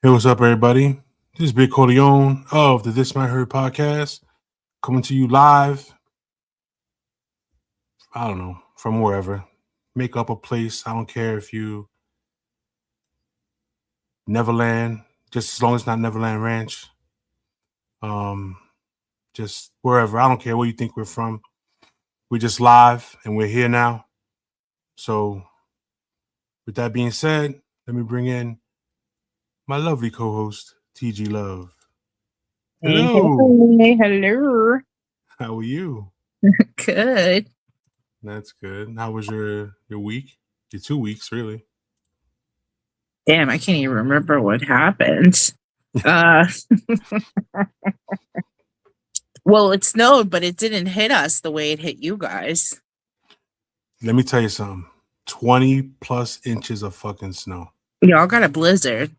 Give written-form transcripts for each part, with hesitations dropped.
Hey, what's up, everybody? This is Big Corleone of the This Might Hurt podcast, coming to you live. I don't know, from wherever. Make up a place. I don't care if you Neverland, just as long as it's not Neverland Ranch. Just wherever. I don't care where you think we're from. We're just live and we're here now. So, with that being said, let me bring in my lovely co-host, TG Love. Hello. Hey, hello. How are you? Good. That's good. How was your week? Your 2 weeks, really. Damn, I can't even remember what happened. Well, it snowed, but it didn't hit us the way it hit you guys. Let me tell you something. 20 plus inches of fucking snow. Y'all got a blizzard.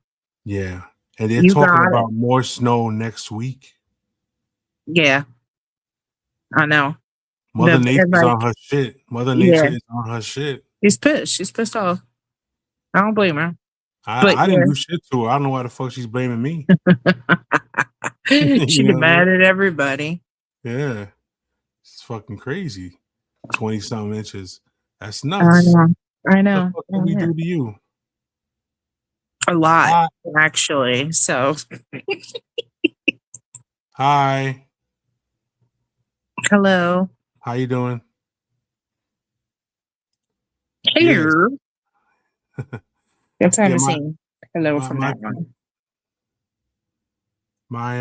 Yeah. And they're You talking got about more snow next week. Yeah, I know. Mother The- Nature's like, on her shit. Mother Nature is on her shit. She's pissed. She's pissed off. I don't blame her. I didn't do shit to her. I don't know why the fuck she's blaming me. She's You know what I mad at everybody. Yeah. It's fucking crazy. 20 something inches. That's I nuts. know. What the fuck did we do to you? A lot, actually. So, Hi. hello. How you doing? Hello. That's how Yeah, I'm saying hello from that one. My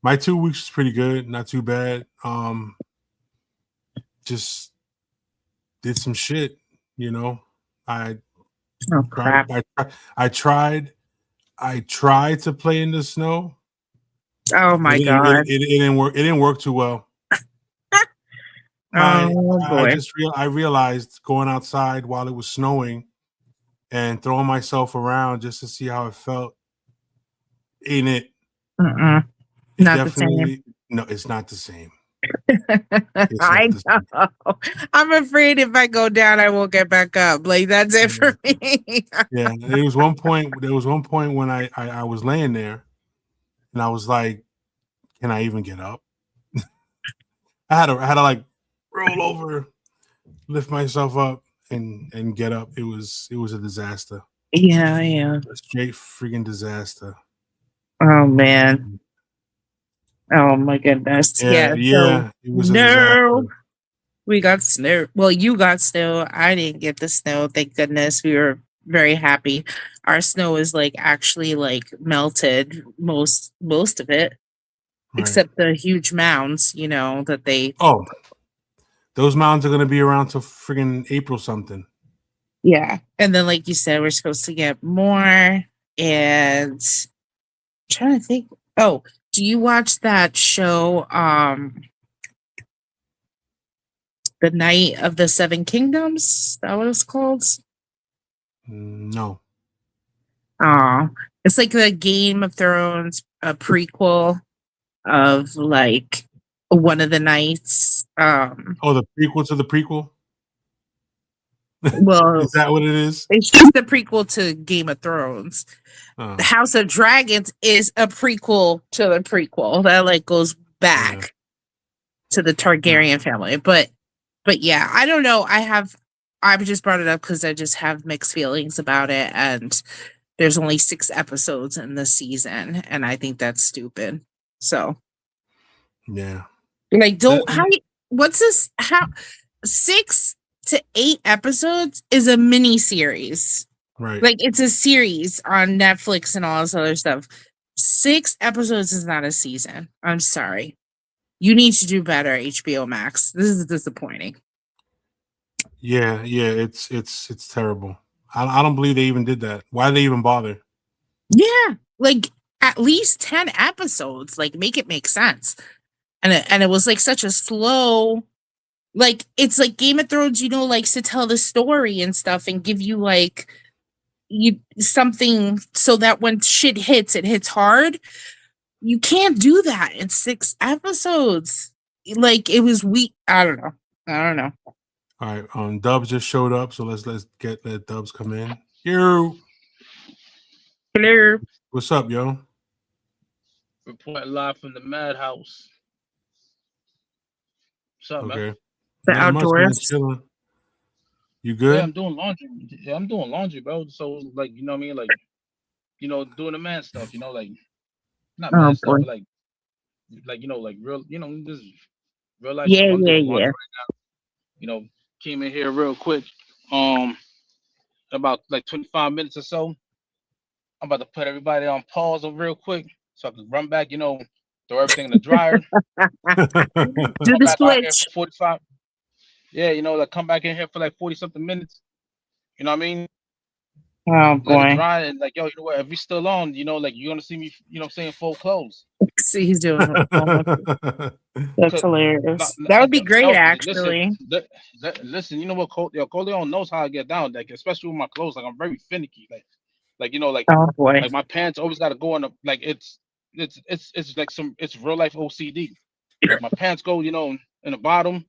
my 2 weeks was pretty good, not too bad. Just did some shit, you know. I tried to play in the snow. Oh my god! It didn't work. It didn't work too well. I realized going outside while it was snowing and throwing myself around just to see how it felt. Ain't it? Not the same. No, it's not the same. I know. I'm afraid if I go down, I won't get back up. Like that's it for me. Yeah, there was one point when I was laying there, and I was like, "Can I even get up?" I had to like roll over, lift myself up, and get up. It was a disaster. Yeah. A straight freaking disaster. Oh man. Oh my goodness. Yeah. So, it was a disaster. We got snow. Well, you got snow. I didn't get the snow. Thank goodness. We were very happy. Our snow is like actually like melted most of it, except the huge mounds. You know that they. Oh, those mounds are gonna be around till friggin' April something. Yeah, and then like you said, we're supposed to get more. And I'm trying to think. Oh, do you watch that show? The Night of the Seven Kingdoms? Is that what it's called? No. It's like the Game of Thrones, a prequel of like one of the nights. The prequel to the prequel? Well, is that what it is? It's just the prequel to Game of Thrones. The House of Dragons is a prequel to the prequel that like goes back to the Targaryen family. But yeah, I don't know. I just brought it up because I just have mixed feelings about it, and there's only 6 episodes in the season, and I think that's stupid. So, yeah, like, what's this? How 6 to 8 episodes is a mini series, right? Like, it's a series on Netflix and all this other stuff. 6 episodes is not a season. I'm sorry. You need to do better, HBO Max. This is disappointing. Yeah, it's terrible. I don't believe they even did that. Why did they even bother? Yeah, like at least 10 episodes. Like make it make sense. And it was like such a slow, like it's like Game of Thrones, likes to tell the story and stuff and give you like something so that when shit hits, it hits hard. You can't do that in 6 episodes. Like it was weak. I don't know. All right, Dubs just showed up, so let's let Dubs come in. You. Hello. What's up, yo? Reporting live from the madhouse. What's up, man? Okay. The Not much, man. outdoors. Chilling. You Yeah, good? I'm doing laundry. Yeah, I'm doing laundry, bro. So like, you know what I mean? Like, doing the man stuff, like not man Oh stuff, boy. but like like real, this is real life stuff. Yeah, I'm yeah, doing laundry yeah. right now. Came in here real quick. Um, about like 25 minutes or so. I'm about to put everybody on pause real quick so I can run back, throw everything in the dryer. Do Come the back out here switch. for 45. Yeah, like come back in here for like 40 something minutes. You know what I mean? Oh Let it boy. dry and like, yo, you know what? If we still on, like you're gonna see me, saying full clothes. See, he's doing it. That's Cause hilarious. That would be great, no, listen, actually. listen. You know what? Corleone knows how I get down. Like especially with my clothes. Like I'm very finicky. Like Oh boy. like my pants always got to go in. Like it's like it's real life OCD. Like my pants go, in the bottom,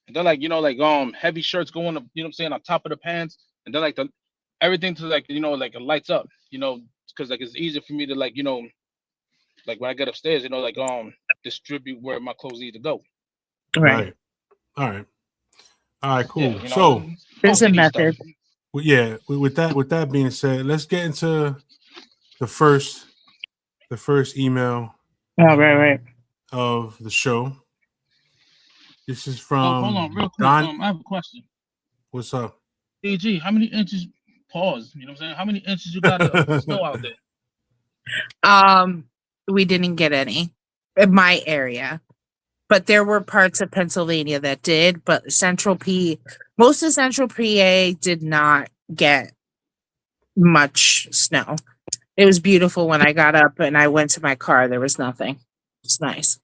and then like like heavy shirts go on the, what I'm saying, on top of the pants, and then like the everything to like like it lights up, because like it's easier for me to like like when I get upstairs, like distribute where my clothes need to go. Right. Right. All right. All right. Yeah, Cool. So, There's a OCD stuff. method. yeah. With that being said, let's get into the first email Oh, right. of the show. This is Oh, hold on, from real quick. Don. I have a question. What's up? DG, how many inches? Pause. You know what I'm saying? How many inches you got of snow out there? We didn't get any in my area, but there were parts of Pennsylvania that did. But most of Central PA did not get much snow. It was beautiful when I got up and I went to my car. There was nothing. It's nice.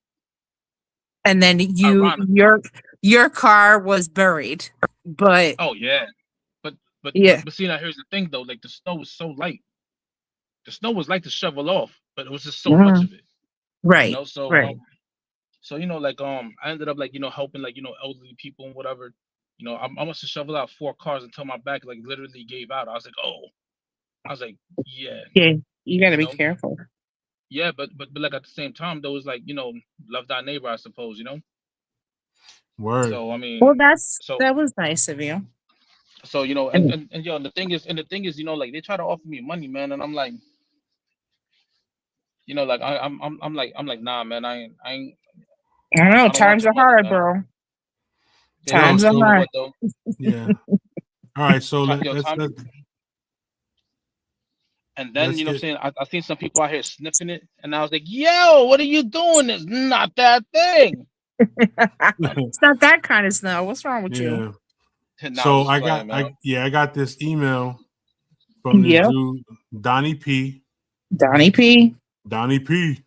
And then Ironic. your car was buried, but Oh yeah, but yeah, see, now here's the thing though. Like the snow was so light. The snow was light to shovel off, but it was just so much mhm, of it. right, So right. so like I ended up like helping like elderly people and whatever. I must have shoveled out 4 cars until my back like literally gave out. I was like, oh, I was like, yeah, Yeah, you got to you be know, careful. yeah, but like at the same time though, it's like love thy neighbor, I suppose. Word. So I mean, Well, so that was nice of you. so And and the thing is, like they try to offer me money, man, and I'm like, like I'm like, nah, man, I don't know, I don't want times your are money, hard, man. bro. Yeah, yo, Yo. Times are you know So hard. what though? yeah. All right. So Yo, let's time. And then let's what I'm get. saying, I seen some people out here sniffing it, and I was like, yo, what are you doing? It's not that thing. It's not that kind of snow. What's wrong with you? Yeah. Nah, I'm So just playing, man. I got this email from this Yep. dude, Donnie P. Donnie P. Donnie P.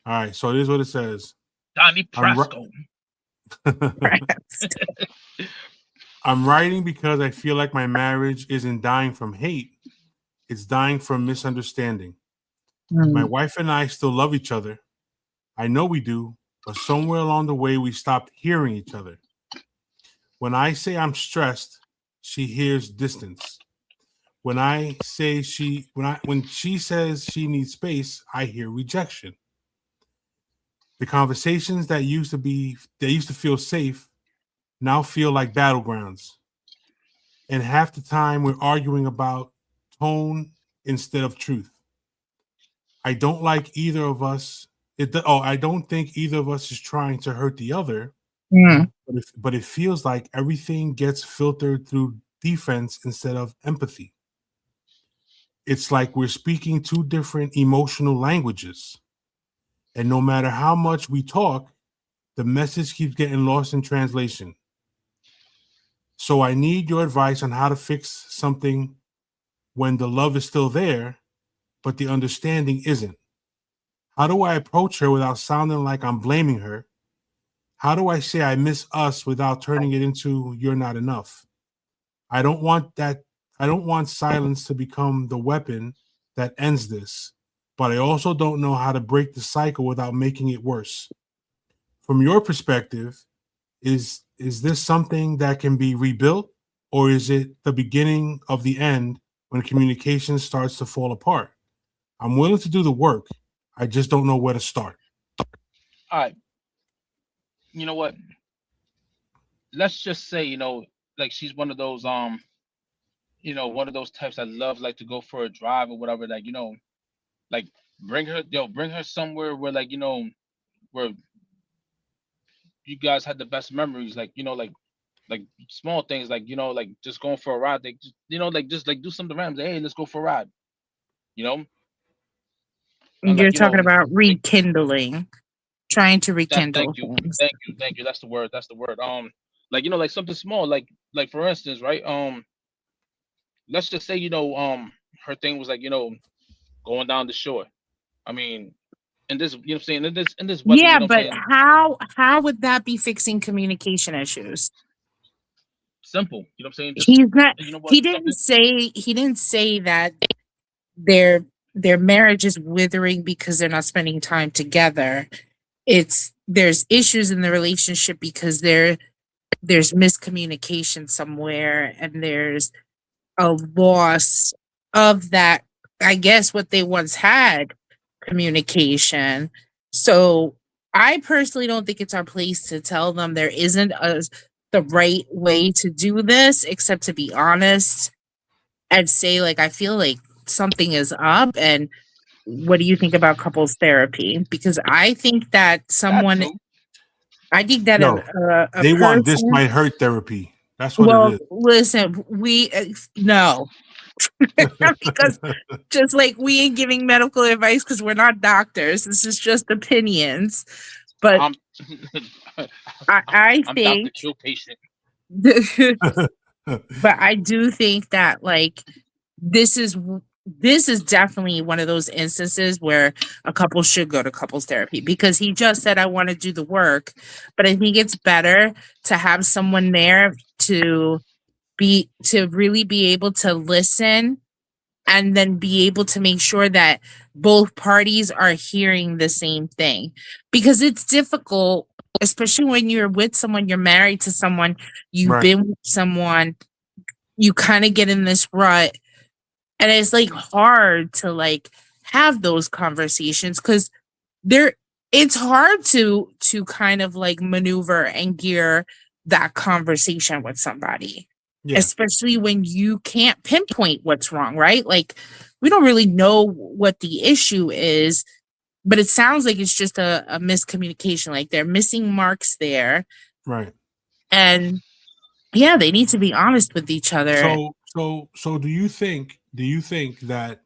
All right. So this is what it says. Donnie I'm Prasco. I'm writing because I feel like my marriage isn't dying from hate. It's dying from misunderstanding. My wife and I still love each other. I know we do, but somewhere along the way, we stopped hearing each other. When I say I'm stressed, she hears distance. When she says she needs space, I hear rejection. The conversations that used to feel safe now feel like battlegrounds. And half the time we're arguing about tone instead of truth. I don't like either of us. I don't think either of us is trying to hurt the other, but it feels like everything gets filtered through defense instead of empathy. It's like we're speaking two different emotional languages. And no matter how much we talk, the message keeps getting lost in translation. So I need your advice on how to fix something when the love is still there, but the understanding isn't. How do I approach her without sounding like I'm blaming her? How do I say I miss us without turning it into you're not enough? I don't want that. I don't want silence to become the weapon that ends this, but I also don't know how to break the cycle without making it worse. From your perspective, is this something that can be rebuilt, or is it the beginning of the end when communication starts to fall apart. I'm willing to do the work. I just don't know where to start. All right. You know what? Let's just say, like she's one of those one of those types that love like to go for a drive or whatever, like, like bring her somewhere where like, where you guys had the best memories, like, like small things, like, like just going for a ride, like like just like do something random, say, hey, let's go for a ride, you know, and You're like, talking about like, rekindling, trying to thank rekindle you, things. thank you, that's the word, like, like something small, like for instance, right, let's just say, her thing was like, going down the shore. I mean, in this, what I'm saying, in this weather, Yeah, what I'm but saying, how would that be fixing communication issues? simple, what I'm saying, just, He's not. you know what, He didn't say. He didn't say that their their marriage is withering because they're not spending time together. It's there's issues in the relationship because there's miscommunication somewhere, and there's a loss of that, I guess, what they once had, communication. So I personally don't think it's our place to tell them there isn't the right way to do this, except to be honest and say, like, I feel like something is up, and what do you think about couples therapy? Because I think that that someone, too. I think that No, a they want this person, might hurt therapy. That's what well, it listen, we, no, because just like we ain't giving medical advice because we're not doctors. This is just opinions. But I'm, I I'm Dr. think, Kill patient. but I do think that like this is this is definitely one of those instances where a couple should go to couples therapy, because he just said I want to do the work, but I think it's better to have someone there to really be able to listen, and then be able to make sure that both parties are hearing the same thing, because it's difficult, especially when you're with someone, you're married to someone, you've right. been with someone, you kind of get in this rut, and it's like hard to like have those conversations because there it's hard to kind of like maneuver and gear that conversation with somebody, Yeah. especially when you can't pinpoint what's wrong, right? Like we don't really know what the issue is, but it sounds like it's just a miscommunication, like they're missing marks there, Right. and yeah, they need to be honest with each other. So do you think that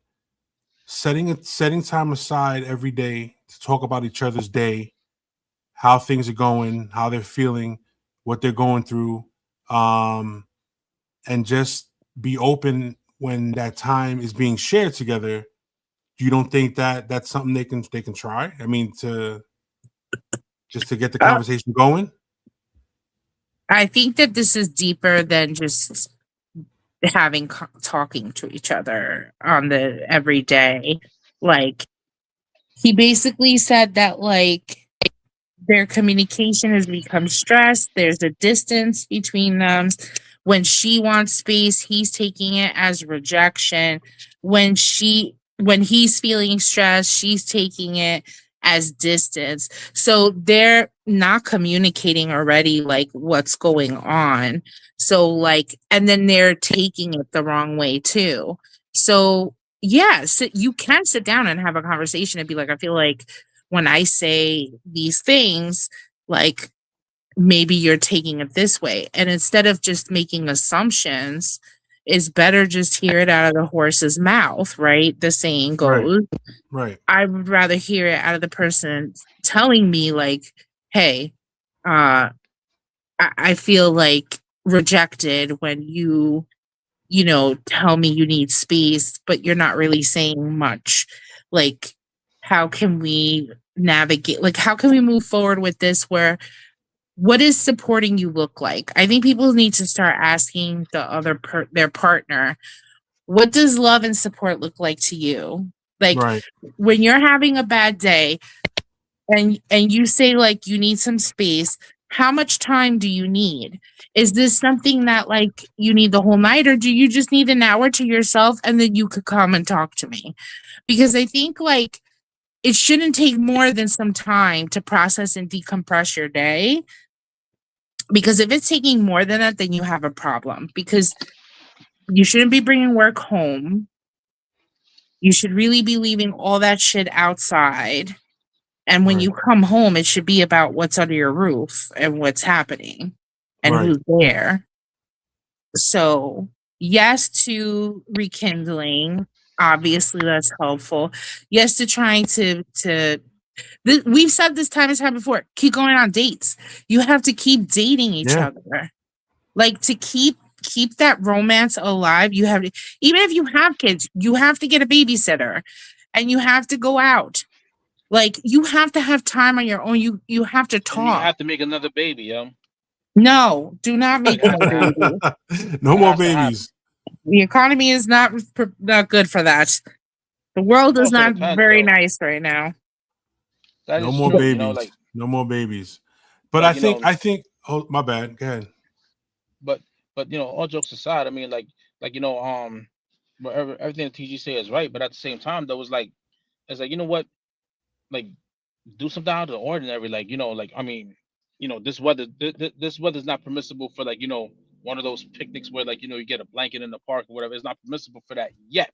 setting time aside every day to talk about each other's day, how things are going, how they're feeling, what they're going through, and just be open when that time is being shared together, you don't think that that's something they can try? I mean, to get the conversation going. I think that this is deeper than just having talking to each other on the everyday. Like he basically said that like their communication has become stressed. There's a distance between them. When she wants space, he's taking it as rejection. When he's feeling stressed, she's taking it as distance. So they're not communicating already like what's going on. So like, and then they're taking it the wrong way too. So yes, you can sit down and have a conversation and be like, I feel like when I say these things, like maybe you're taking it this way. And instead of just making assumptions, it's better just hear it out of the horse's mouth, right? The saying goes. Right. I would rather hear it out of the person telling me, like, hey, I feel like rejected when tell me you need space, but you're not really saying much. Like, how can we navigate? Like, how can we move forward with this? Where what does supporting you look like? I think people need to start asking their partner, what does love and support look like to you? Like Right. when you're having a bad day and you say like you need some space, how much time do you need? Is this something that like you need the whole night, or do you just need an hour to yourself and then you could come and talk to me? Because I think like it shouldn't take more than some time to process and decompress your day. Because if it's taking more than that, then you have a problem. Because you shouldn't be bringing work home. You should really be leaving all that shit outside. And when you come home, it should be about what's under your roof and what's happening and who's there. So, yes to rekindling. Obviously, that's helpful. Yes to trying to we've said this time and time before. Keep going on dates. You have to keep dating each other. Like to keep that romance alive. You have to, even if you have kids, you have to get a babysitter, and you have to go out. Like you have to have time on your own. You have to talk. And you have to make another baby, yo. No, do not make another baby. No more babies. The economy is not good for that. The world is not very nice right now. No more babies. You know, like, no more babies. But I think. Oh, my bad. Go ahead. But you know, all jokes aside, I mean, like you know, everything that TG said is right. But at the same time, though, it's like you know what, like do something out of the ordinary. Like you know, like I mean, you know, this weather is not permissible for like you know one of those picnics where like you know you get a blanket in the park or whatever. It's not permissible for that yet.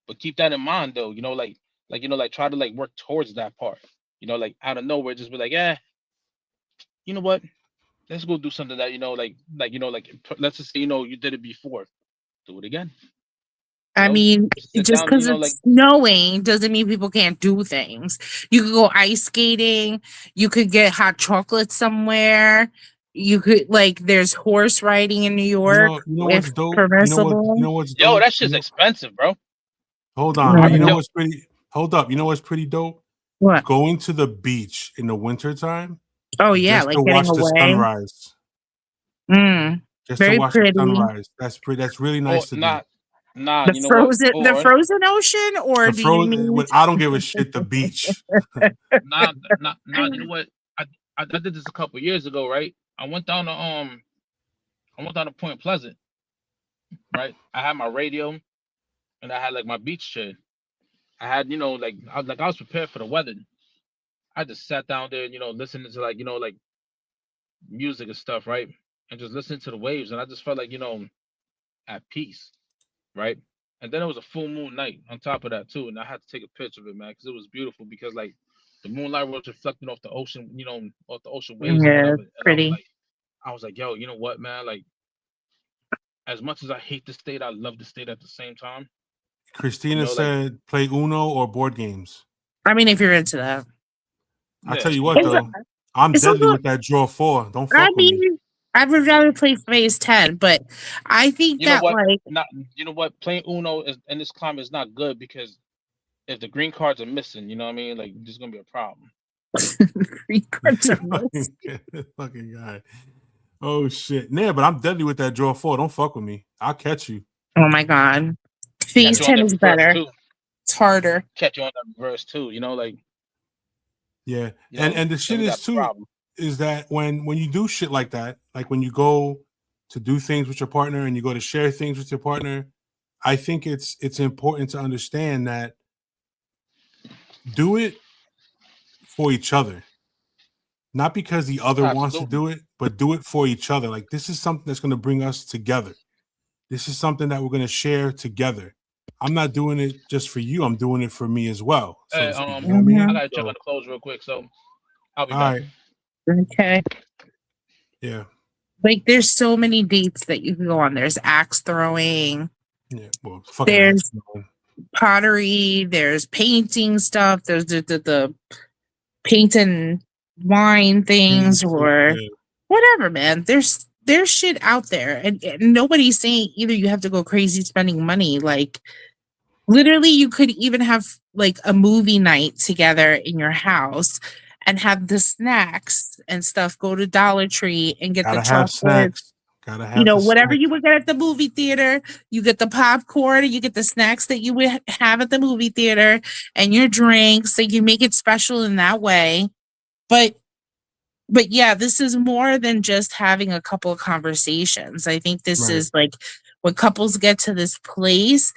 But keep that in mind, though. You know, like you know, like try to like work towards that part. You know, like out of nowhere, just be like, you know what? Let's go do something that you know, like you know, like let's just say you know you did it before, do it again. I mean, just because it's snowing doesn't mean people can't do things. You could go ice skating. You could get hot chocolate somewhere. You could like, there's horse riding in New York. You know what's dope? Permissible. You know what's dope? Yo, that shit's expensive, bro. Hold on. You know what's pretty? Hold up. You know what's pretty dope? What? Going to the beach in the wintertime. Oh yeah, just like to watch the sunrise. Just very to watch pretty. the sunrise. That's pretty. That's really nice to do. Nah, the you know frozen, what? the frozen ocean, or do you mean? I don't give a shit. The beach. Nah. You know what? I did this a couple years ago, right? I went down to Point Pleasant, right? I had my radio, and I had like my beach chair. I had, you know, like I was prepared for the weather. I just sat down there, you know, listening to like, you know, like music and stuff, right? And just listening to the waves, and I just felt like, you know, at peace, right? And then it was a full moon night on top of that too, and I had to take a picture of it, man, because it was beautiful. Because like the moonlight was reflecting off the ocean, you know, off the ocean waves and whatever. And pretty. I was like, yo, you know what, man? Like, as much as I hate the state, I love the state at the same time. Christina said, play Uno or board games. I mean, if you're into that. I tell you what, though, I'm deadly with that draw 4. Don't fuck with me. I would rather play phase 10, but I think you know that what? like, you know what, playing Uno in this climate is not good, because if the green cards are missing, you know what I mean? Like, there's gonna be a problem. Green cards are missing. Fucking guy. Oh shit. Yeah, but I'm deadly with that draw 4. Don't fuck with me. I'll catch you. Oh my god. Phase 10 is better. It's harder. Catch you on that reverse too, you know, like. Yeah. You know, and the shit is too, is that when you do shit like that, like when you go to do things with your partner and you go to share things with your partner, I think it's important to understand that do it for each other. Not because the other wants to do it, but do it for each other. Like, this is something that's going to bring us together. This is something that we're going to share together. I'm not doing it just for you. I'm doing it for me as well. So hey, you know what I mean? I gotta check on the clothes real quick, so I'll be back. Right. Okay. Yeah. Like, there's so many dates that you can go on. There's axe throwing. Yeah. Well, there's pottery. There's painting stuff. There's the paint and wine things, or whatever, man. There's shit out there, and nobody's saying either you have to go crazy spending money. Like, literally, you could even have like a movie night together in your house and have the snacks and stuff. Go to Dollar Tree and get the chocolates. Gotta have, you know, whatever you would get at the movie theater. You get the popcorn, and you get the snacks that you would have at the movie theater, and your drinks. So you make it special in that way. But but yeah, this is more than just having a couple of conversations. I think this Right. is like when couples get to this place,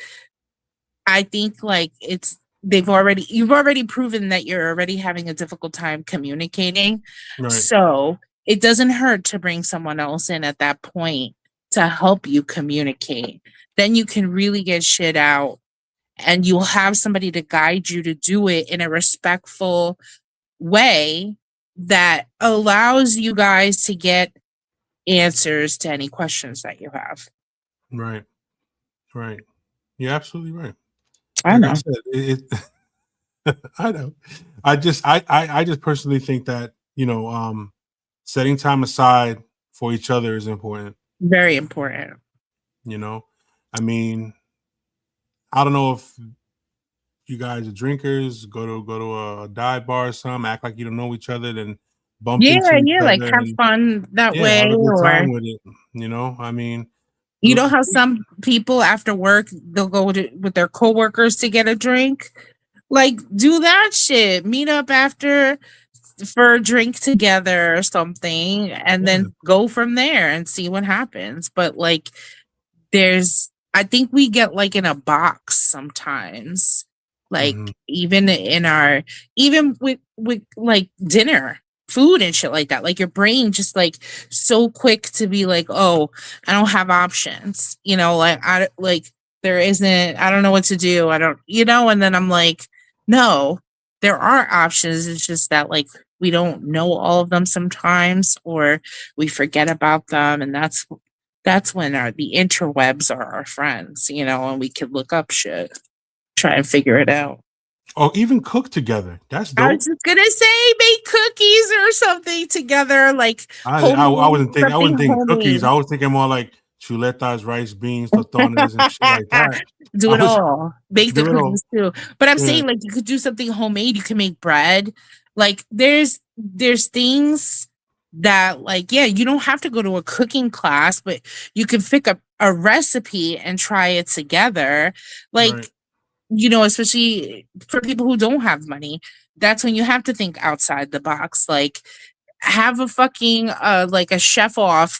I think like you've already proven that you're already having a difficult time communicating. Right. So it doesn't hurt to bring someone else in at that point to help you communicate. Then you can really get shit out and you'll have somebody to guide you to do it in a respectful way that allows you guys to get answers to any questions that you have. Right. Right. You're absolutely right. I know. I said, I know. I just personally think that, setting time aside for each other is important. Very important. I mean, I don't know if you guys are drinkers, go to a dive bar or something, act like you don't know each other, then bump into each other Like have and fun that way. have a good Or time with it. I mean, you know how some people after work they'll go with their coworkers to get a drink? Like do that shit. Meet up after for a drink together or something and then go from there and see what happens. But like I think we get like in a box sometimes. Like even with like dinner, food and shit like that. Like your brain just like so quick to be like, oh, I don't have options. I don't know what to do. I don't, and then I'm like, no, there are options. It's just that like we don't know all of them sometimes or we forget about them. And that's when the interwebs are our friends, and we can look up shit, try and figure it out. Or even cook together. That's dope. I was just gonna say make cookies or something together. Like I wasn't thinking cookies. I was thinking more like chuletas, rice, beans, tostones, and shit like that. Do it all. Make the cookies too. But I'm saying like you could do something homemade. You can make bread. Like there's things that like, yeah, you don't have to go to a cooking class, but you can pick up a recipe and try it together. Like, especially for people who don't have money, that's when you have to think outside the box. Like have a fucking like a chef off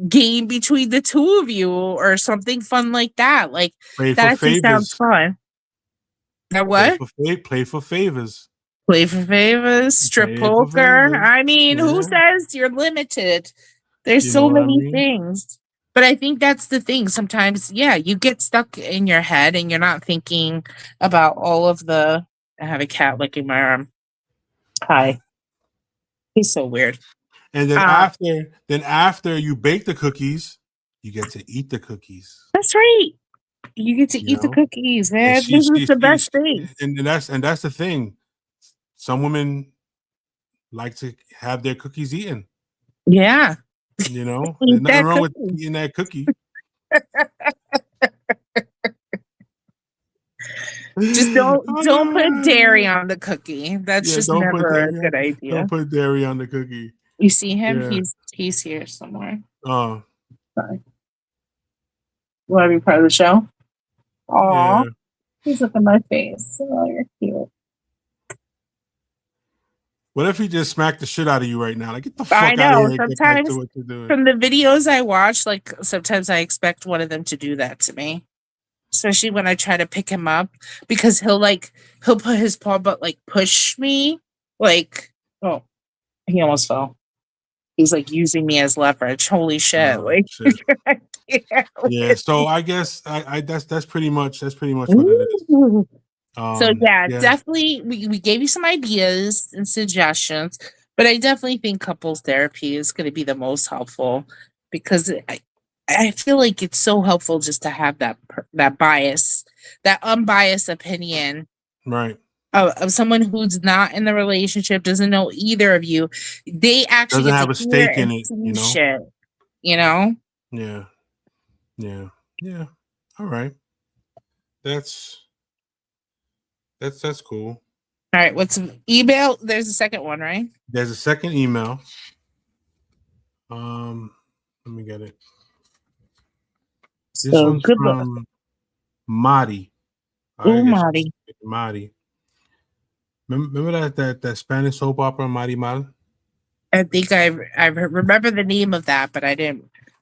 game between the two of you or something fun like that. Like that actually sounds fun. That what? Play for favors. Play for favors, strip poker. I mean, who says you're limited? There's so many things. But I think that's the thing. Sometimes, you get stuck in your head and you're not thinking about all of the. I have a cat licking my arm. Hi. He's so weird. And then after you bake the cookies, you get to eat the cookies. That's right. You get to eat the cookies, man. This is the best thing. And that's the thing. Some women like to have their cookies eaten. Yeah. There's nothing wrong with eating that cookie. Just don't put dairy on the cookie. That's just never a good idea. Don't put dairy on the cookie. You see him? Yeah. He's here somewhere. Oh. Sorry. You want to be part of the show? Aw. Yeah. He's looking at my face. Oh, you're cute. What if he just smacked the shit out of you right now? Like, get the fuck out of here. Sometimes from the videos I watch, like sometimes I expect one of them to do that to me. Especially when I try to pick him up because he'll put his paw but like push me. Like, oh, he almost fell. He's like using me as leverage. Holy shit. Shit. Yeah, so I guess I that's pretty much what it is. So definitely we gave you some ideas and suggestions, but I definitely think couples therapy is going to be the most helpful because I feel like it's so helpful just to have that bias, that unbiased opinion, right, of someone who's not in the relationship, doesn't know either of you. They actually doesn't have a stake in it, shit, Yeah. All right, that's cool. All right, what's email? There's a second one, right? There's a second email. Let me get it. This one's from Mari. Mari. Mari. Remember that Spanish soap opera, Mari Mal? I think I remember the name of that, but I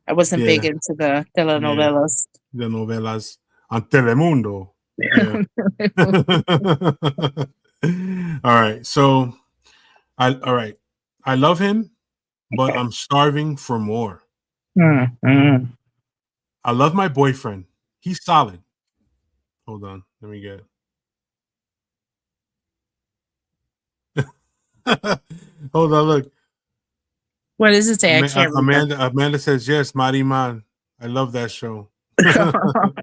wasn't big into the telenovelas. The novelas on Telemundo. Yeah. All right. So I love him, but I'm starving for more. Mm-hmm. I love my boyfriend. He's solid. Hold on. Let me get it. Hold on, look. What does it say? I can't read Amanda says yes, Mariman. I love that show. All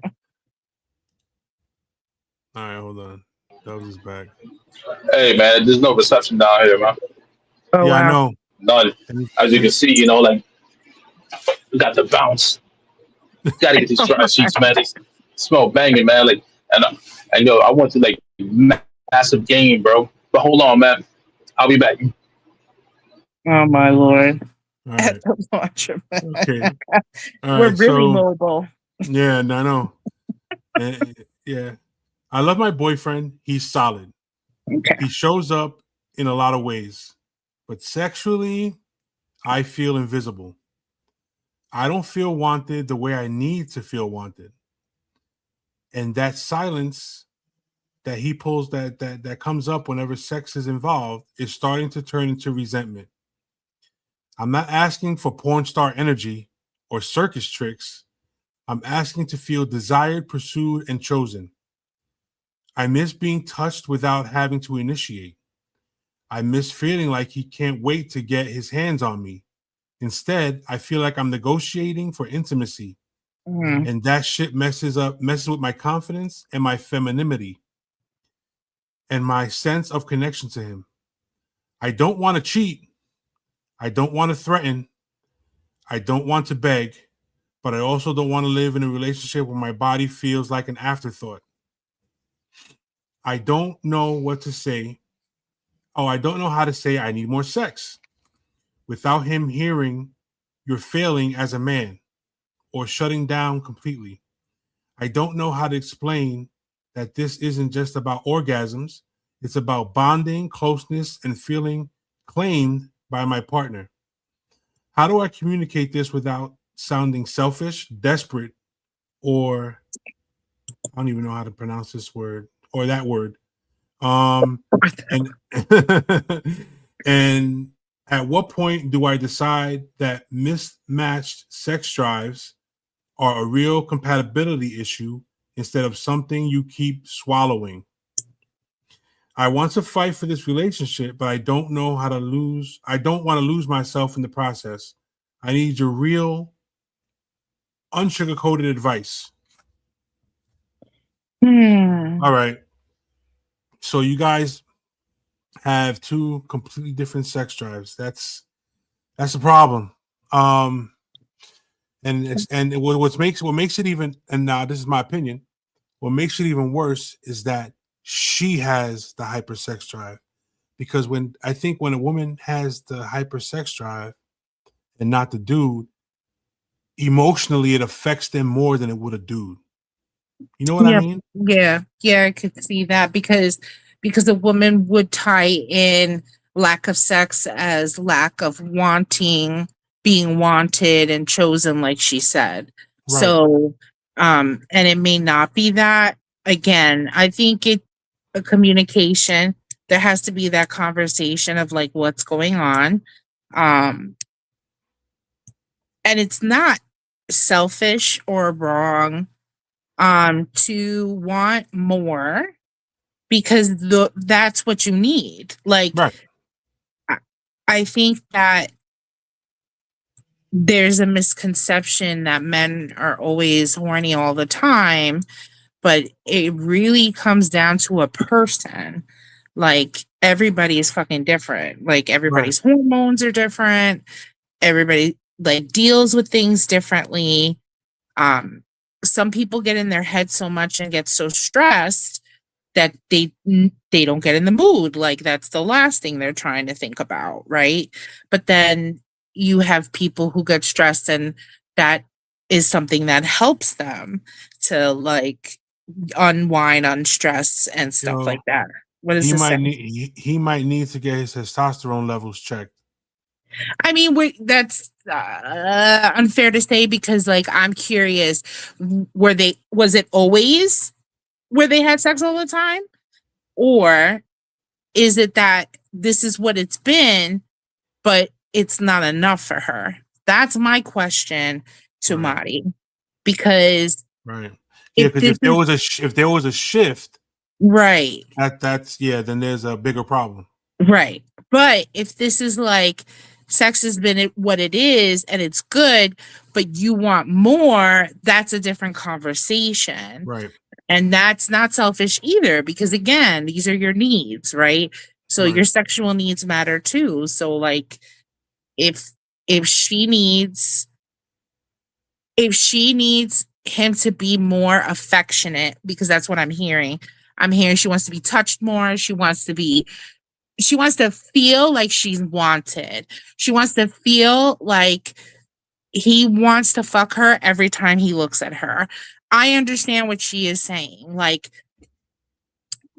right, hold on. Doves is back. Hey man, there's no reception down here, man. Oh, Yeah, wow. I know. None. As you can see, like we got the bounce. Got to get these dry sheets, man. They smell banging, man. Like, and yo, I went to like massive game, bro. But hold on, man. I'll be back. Oh my Lord. All right. Okay. All We're right, really mobile. Yeah, I know. Yeah. I love my boyfriend. He's solid. Okay. He shows up in a lot of ways. But sexually, I feel invisible. I don't feel wanted the way I need to feel wanted. And that silence that he pulls that comes up whenever sex is involved is starting to turn into resentment. I'm not asking for porn star energy or circus tricks. I'm asking to feel desired, pursued, and chosen. I miss being touched without having to initiate. I miss feeling like he can't wait to get his hands on me. Instead, I feel like I'm negotiating for intimacy. Mm. And that shit messes with my confidence and my femininity and my sense of connection to him. I don't want to cheat. I don't want to threaten. I don't want to beg, but I also don't want to live in a relationship where my body feels like an afterthought. I don't know what to say. Oh, I don't know how to say I need more sex without him hearing you're failing as a man or shutting down completely. I don't know how to explain that this isn't just about orgasms. It's about bonding, closeness, and feeling claimed by my partner. How do I communicate this without sounding selfish, desperate, or I don't even know how to pronounce this word or that word. And and at what point do I decide that mismatched sex drives are a real compatibility issue instead of something you keep swallowing? I want to fight for this relationship, but I don't know how to lose. I don't want to lose myself in the process. I need your real, unsugar-coated advice. All right. So you guys have two completely different sex drives. That's a problem. And what makes it even, and now this is my opinion, what makes it even worse is that she has the hypersex drive. Because when a woman has the hypersex drive and not the dude, emotionally it affects them more than it would a dude. You know what I mean? Yeah, I could see that because a woman would tie in lack of sex as lack of being wanted and chosen, like she said. Right. So, and it may not be that. Again, I think a communication. There has to be that conversation of like what's going on, and it's not selfish or wrong to want more because that's what you need. Like, right. I think that there's a misconception that men are always horny all the time, but it really comes down to a person. Like, everybody is fucking different. Like, everybody's hormones are different. Everybody like deals with things differently. Some people get in their head so much and get so stressed that they don't get in the mood. Like, that's the last thing they're trying to think about, right? But then you have people who get stressed, and that is something that helps them to like unwind, unstress, and stuff like that. What is this? He might need to get his testosterone levels checked. I mean, that's unfair to say because, like, I'm curious. Was it always where they had sex all the time, or is it that this is what it's been, but it's not enough for her? That's my question to Right. Marty, because Right. Yeah, because if there was a shift, right, then there's a bigger problem. right. But if this is like sex has been what it is and it's good, but you want more, that's a different conversation. Right. And that's not selfish either, because again, these are your needs, right? So Right. your sexual needs matter too. So like if she needs him to be more affectionate, because that's what I'm hearing. I'm hearing she wants to be touched more. She wants to feel like she's wanted. She wants to feel like he wants to fuck her every time he looks at her. I understand what she is saying. Like,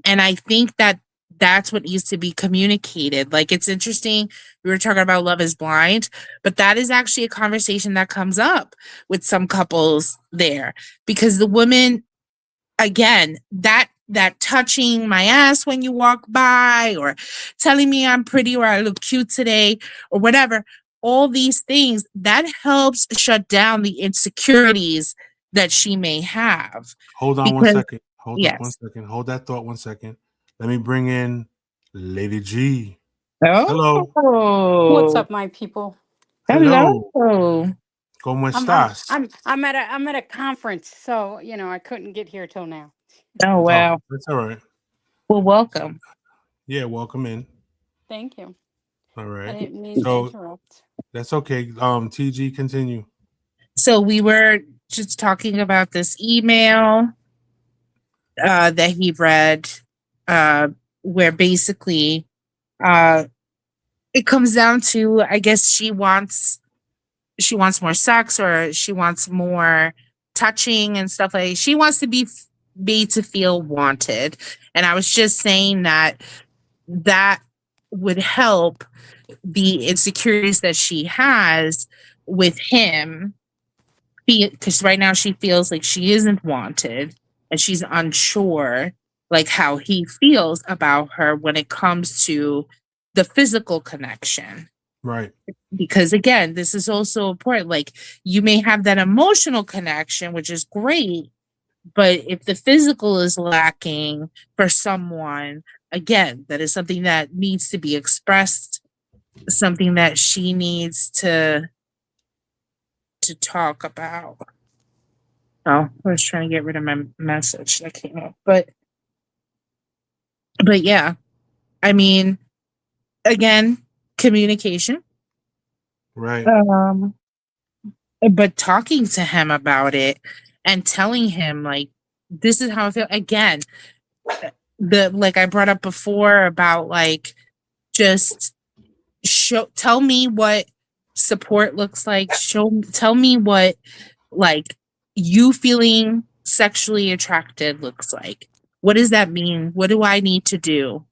and I think that that's what needs to be communicated. Like, it's interesting. We were talking about Love is Blind, but that is actually a conversation that comes up with some couples there, because the woman, again, that touching my ass when you walk by, or telling me I'm pretty or I look cute today or whatever, all these things, that helps shut down the insecurities that she may have. Hold on Because, 1 second. Hold yes. up 1 second. Hold that thought 1 second. Let me bring in Lady G. Oh. Hello. What's up, my people? Hello. ¿Cómo estás? I'm at a conference, so I couldn't get here till now. Oh wow. That's all right. Well, welcome. Yeah, welcome in. Thank you. All right. I didn't mean to interrupt. That's okay. TG, continue. So we were just talking about this email that he read, where basically it comes down to, I guess she wants more sex, or she wants more touching and stuff. Like, she wants to be made to feel wanted. And I was just saying that would help the insecurities that she has with him, because right now she feels like she isn't wanted and she's unsure like how he feels about her when it comes to the physical connection. Right. Because again, this is also important. Like, you may have that emotional connection, which is great, but if the physical is lacking for someone, again, that is something that needs to be expressed, something that she needs to talk about. Oh, I was trying to get rid of my message that came up, but yeah, I mean, again, communication. Right. But talking to him about it and telling him, like, this is how I feel. Again, like I brought up before about, like, just tell me what support looks like. Tell me what, like, you feeling sexually attracted looks like. What does that mean? What do I need to do?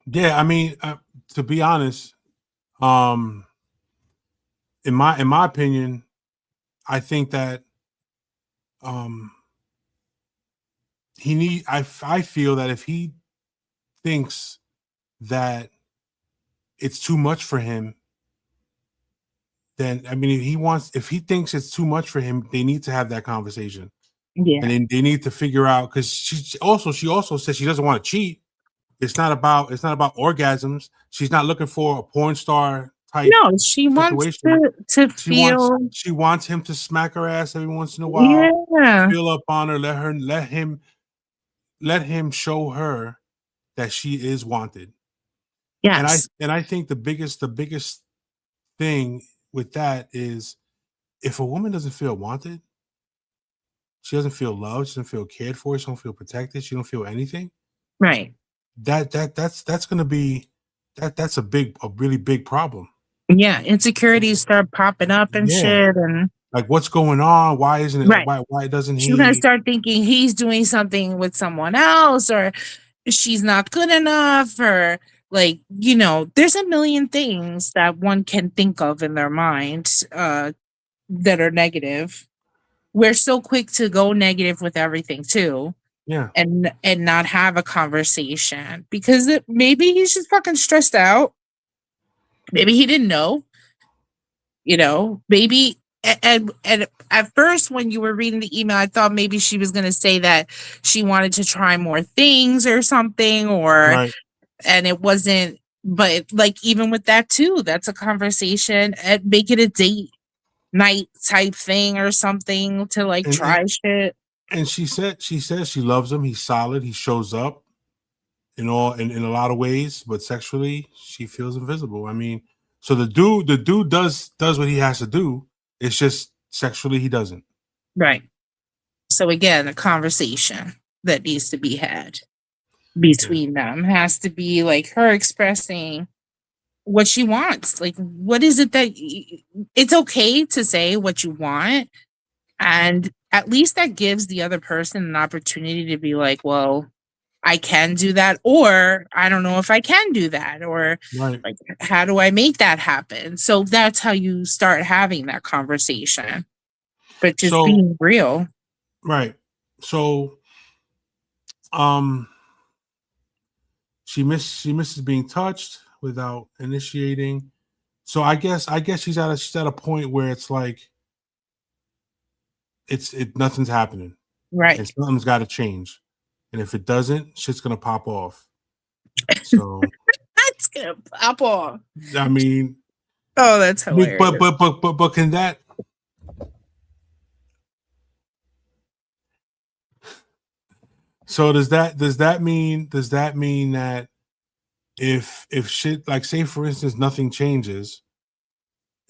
Yeah, I mean, to be honest, in my opinion, I think that I feel that if he thinks that it's too much for him, then, I mean, if he thinks it's too much for him, they need to have that conversation. Yeah. And then they need to figure out, because she also says she doesn't want to cheat. It's not about orgasms. She's not looking for a porn star type. No, she wants to feel. She wants him to smack her ass every once in a while. Yeah. Feel up on her. Let him show her that she is wanted. Yes. And I think the biggest thing with that is, if a woman doesn't feel wanted, she doesn't feel loved, she doesn't feel cared for, she don't feel protected, she don't feel anything. Right. That's gonna be that's a really big problem. Yeah, insecurities start popping up and shit, and like, what's going on? Why isn't it? Right. Why doesn't he? She's gonna start thinking he's doing something with someone else, or she's not good enough, or like, there's a million things that one can think of in their mind that are negative. We're so quick to go negative with everything too. Yeah. And not have a conversation because maybe he's just fucking stressed out. Maybe he didn't know. Maybe and at first when you were reading the email, I thought maybe she was going to say that she wanted to try more things or something, Right. and it wasn't. But like even with that too, that's a conversation. And make it a date night type thing or something to like try shit. And she says she loves him. He's solid. He shows up in a lot of ways, but sexually she feels invisible. I mean, so the dude does what he has to do. It's just sexually he doesn't. Right. So again, a conversation that needs to be had between them has to be like her expressing what she wants. Like, what is it that it's okay to say what you want, and at least that gives the other person an opportunity to be like, well, I can do that, or I don't know if I can do that, or right. Like, how do I make that happen? So that's how you start having that conversation, but just being real. Right. So, she misses being touched without initiating. So I guess she's at a point where it's like nothing's happening. Right. And something's got to change. And if it doesn't, shit's gonna pop off. So that's gonna pop off. I mean, oh, that's hilarious. But can that? So does that mean that if shit, like, say for instance nothing changes,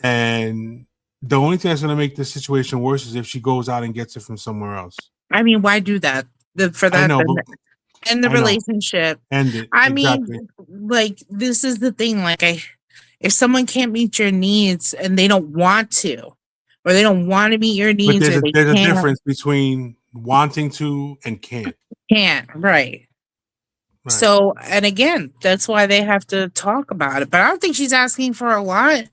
and the only thing that's gonna make this situation worse is if she goes out and gets it from somewhere else? I mean, why do that? In the relationship. End it. I mean, like, this is the thing. Like, if someone can't meet your needs and they don't want to, or they don't want to meet your needs, but there's a difference between wanting to and can't. Right. So, and again, that's why they have to talk about it. But I don't think she's asking for a lot.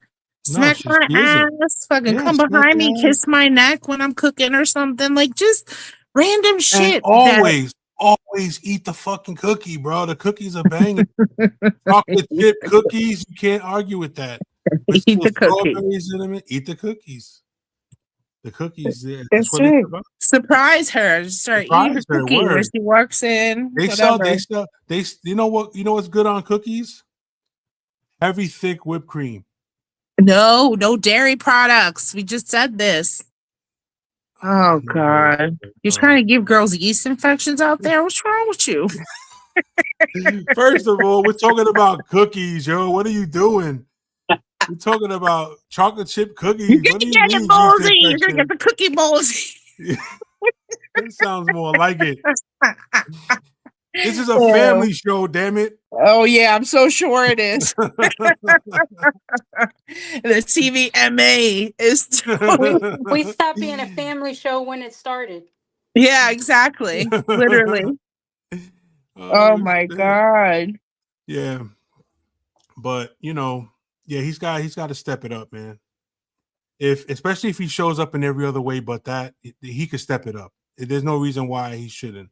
Smack my ass, fucking come behind me, kiss my neck when I'm cooking or something. Like, just random shit. And always eat the fucking cookie, bro. The cookies are banging. Chocolate chip cookies, you can't argue with that. Eat the cookies. Eat the cookies. The cookies, that's what it's about. Surprise her. Start eating her cookies when she walks in. They sell. You know what's good on cookies? Heavy, thick whipped cream. No dairy products. We just said this. Oh God. You're trying to give girls yeast infections out there? What's wrong with you? First of all, we're talking about cookies, yo. What are you doing? We're talking about chocolate chip cookies. You're gonna get moldy. You're gonna get the cookie moldy. That sounds more like it. This is a family show, damn it. Oh yeah, I'm so sure it is. The TVMA is. We stopped being a family show when it started. Yeah, exactly. Literally. Oh my God. Yeah, but he's got to step it up, man. Especially if he shows up in every other way, but that he could step it up. There's no reason why he shouldn't.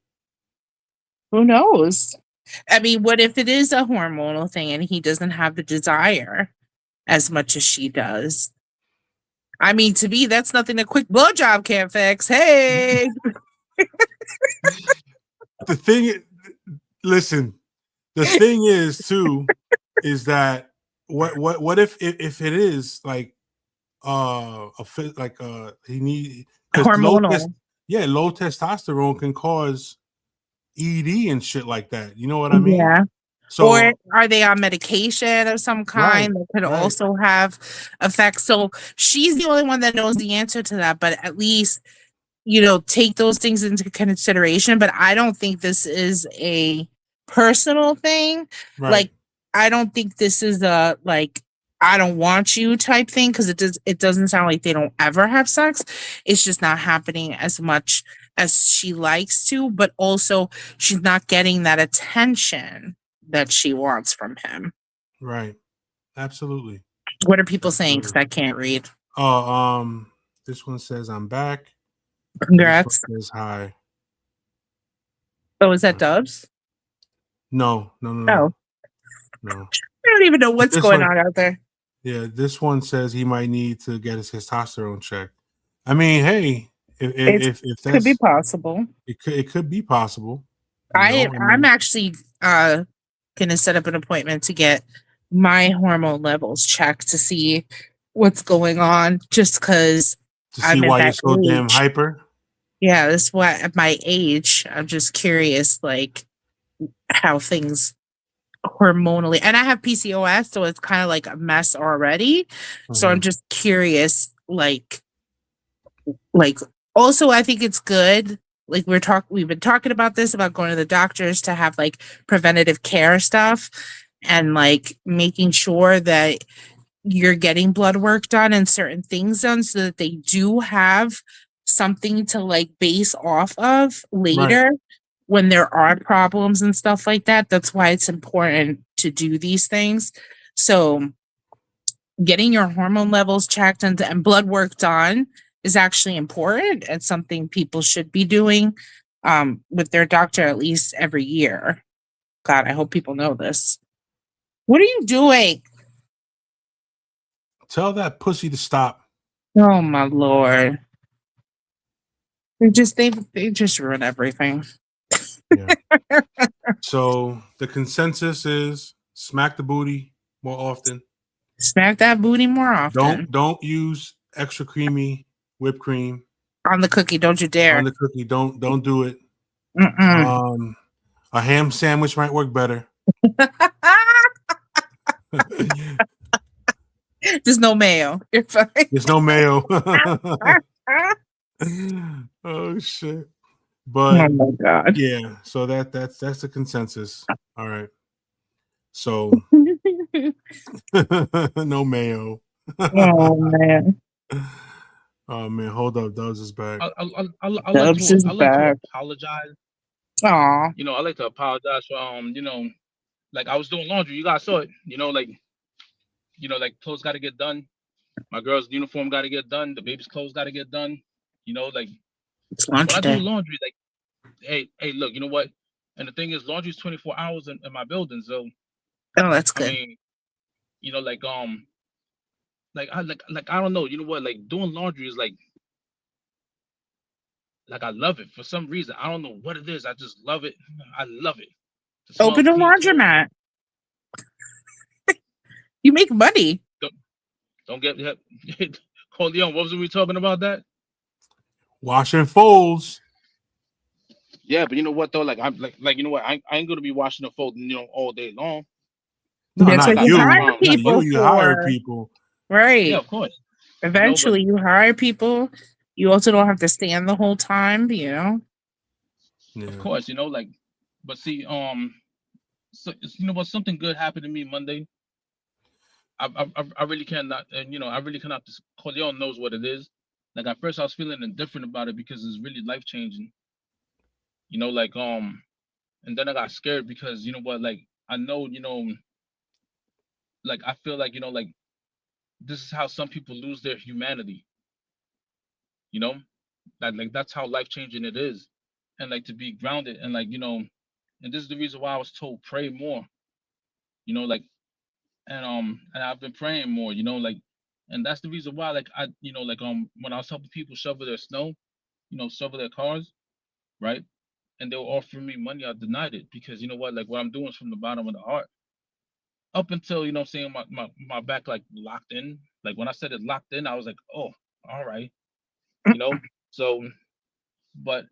Who knows? I mean, what if it is a hormonal thing and he doesn't have the desire as much as she does? I mean, to me, that's nothing a quick blowjob can't fix. Hey. The thing is too, is that what if it is like he need hormonal? Low testosterone can cause ED and shit like that. You know what I mean? Yeah. So, or are they on medication of some kind that could also have effects? So she's the only one that knows the answer to that, but at least, take those things into consideration. But I don't think this is a personal thing. Right. Like, I don't think this is a, like, I don't want you type thing, because it doesn't sound like they don't ever have sex. It's just not happening as much as she likes to, but also she's not getting that attention that she wants from him. Right. Absolutely. What are people saying? Because I can't read. Oh, this one says I'm back. Congrats. This one says hi. Oh, is that Dubs? No. Oh. No. I don't even know what's going on out there. Yeah, this one says he might need to get his testosterone checked. I mean, hey, if that's could be possible. It could be possible. I'm actually gonna set up an appointment to get my hormone levels checked to see what's going on, just because I'm why you're so damn hyper. Yeah, that's why at my age, I'm just curious, like how things hormonally, and I have PCOS, so it's kind of like a mess already. So I'm just curious, like also I think it's good. Like we've been talking about this, about going to the doctors to have like preventative care stuff and like making sure that you're getting blood work done and certain things done so that they do have something to like base off of later when there are problems and stuff like that. That's why it's important to do these things. So getting your hormone levels checked and blood work done is actually important and something people should be doing with their doctor at least every year. God, I hope people know this. What are you doing? Tell that pussy to stop. Oh my Lord. They just ruin everything. Yeah. So the consensus is smack the booty more often. Smack that booty more often. Don't use extra creamy whipped cream on the cookie. Don't you dare. On the cookie. Don't do it. Mm-mm. A ham sandwich might work better. There's no mayo. You're fine. There's no mayo. Oh shit. But oh my God. Yeah, so that's the consensus. All right. So no mayo. Oh man. Oh man, hold up. Dubs is back. I like to apologize. Aw. You know, I like to apologize for you know, like I was doing laundry. You guys saw it. You know, like clothes got to get done. My girl's uniform got to get done. The baby's clothes got to get done. You know, like it's laundry when I day. do laundry, like, hey, look, you know what? And the thing is, laundry is 24 hours in my building, so. Oh, that's good. I mean, you know, like I don't know. You know what? Like doing laundry is like I love it for some reason. I don't know what it is. I just love it. I love it. Open a laundromat. You make money. Don't get Corleone. What was we talking about that? Washing folds. Yeah, but you know what though? Like I'm like you know what? I ain't gonna be washing the fold, you know, all day long. No, that's not what you. Hire people not you hire people. Right. Yeah, of course. Eventually, you hire people. You also don't have to stand the whole time, you know. Yeah. Of course, you know, like, but see, so you know what? Something good happened to me Monday. I really cannot, and you know, I really cannot. Corleone knows what it is. Like at first, I was feeling indifferent about it because it's really life changing. You know, like and then I got scared because you know what, like I know, you know, like I feel like you know, like this is how some people lose their humanity. You know, that like that's how life changing it is, and like to be grounded and like you know, and this is the reason why I was told pray more. You know, like and I've been praying more. You know, like. And that's the reason why, like, I, you know, like, when I was helping people shovel their snow, you know, shovel their cars, right? And they were offering me money, I denied it because, you know what, like, what I'm doing is from the bottom of the heart. Up until, you know what I'm saying, my back, like, locked in. Like, when I said it locked in, I was like, oh, all right. You know? So, but,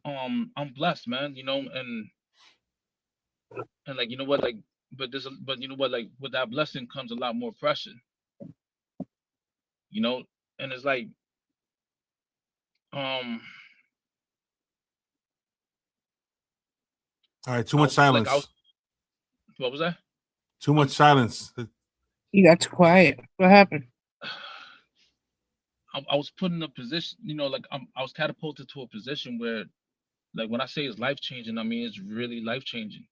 I'm blessed, man, you know, and like, you know what, like, but you know what, like, with that blessing comes a lot more pressure. You know? And it's like, all right, too much silence. What was that? Too much silence. You got too quiet. What happened? I was put in a position, you know, like I was catapulted to a position where, like, when I say it's life changing, I mean it's really life changing.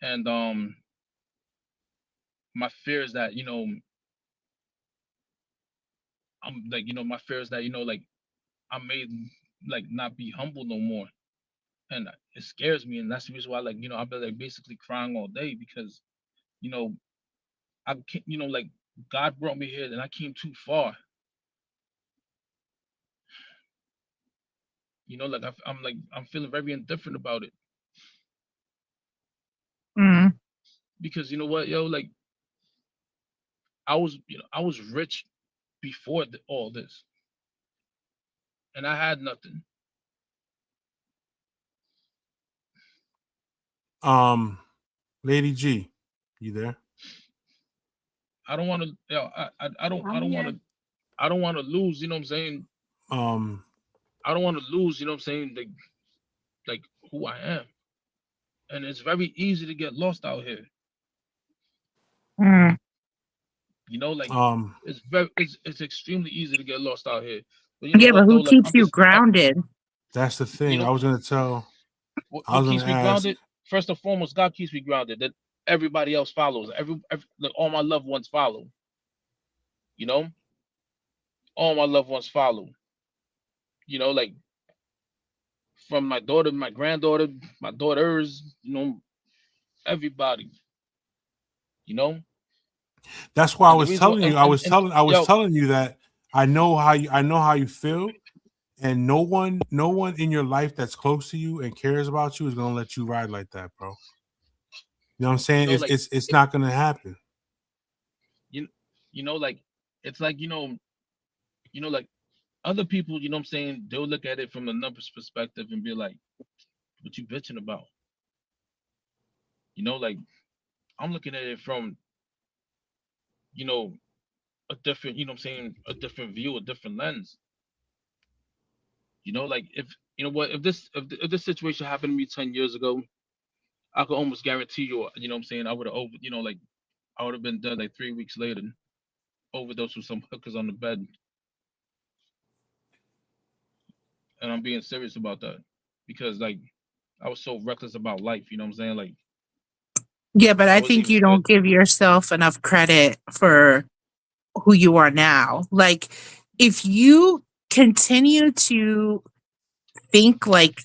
And my fear is that, I'm like, my fear is that, like I may like not be humble no more. And it scares me. And that's the reason why, like, I've been like basically crying all day because, you know, I can't, like God brought me here and I came too far. Like I'm feeling very indifferent about it. Mm. Because you know what, yo, like I was rich before all this, and I had nothing. Lady G, you there? I don't want to, I don't I'm want here. to, I don't want to lose. You know what I'm saying? I don't want to lose. You know what I'm saying? Like who I am, and it's very easy to get lost out here. Mm. Like it's extremely easy to get lost out here. But you know Yeah, but what though? who Like keeps you grounded? That's the thing. I know was gonna tell. I what was keeps gonna me ask. grounded? First and foremost, God keeps me grounded. That everybody else follows. Every like, all my loved ones follow. You know, all my loved ones follow. Like from my daughter, my granddaughter, my daughters. Everybody. You know, That's why I and the was reason, telling you. I was yo, telling you that I know how you feel, and no one in your life that's close to you and cares about you is gonna let you ride like that, bro. You know what I'm saying? like It's not gonna happen. you, like it's like like other people. You know what I'm saying? They'll look at it from the numbers perspective and be like, "What you bitching about?" Like I'm looking at it from you know a different, what I'm saying, a different view, a different lens. Like if if this situation happened to me 10 years ago, I could almost guarantee what I'm saying, I would have over, like I would have been dead like 3 weeks later, overdosed with some hookers on the bed. And I'm being serious about that because like I was so reckless about life. You know what I'm saying? Like Yeah, but I I wasn't think even you good. don't give yourself enough credit for who you are now. Like, if you continue to think like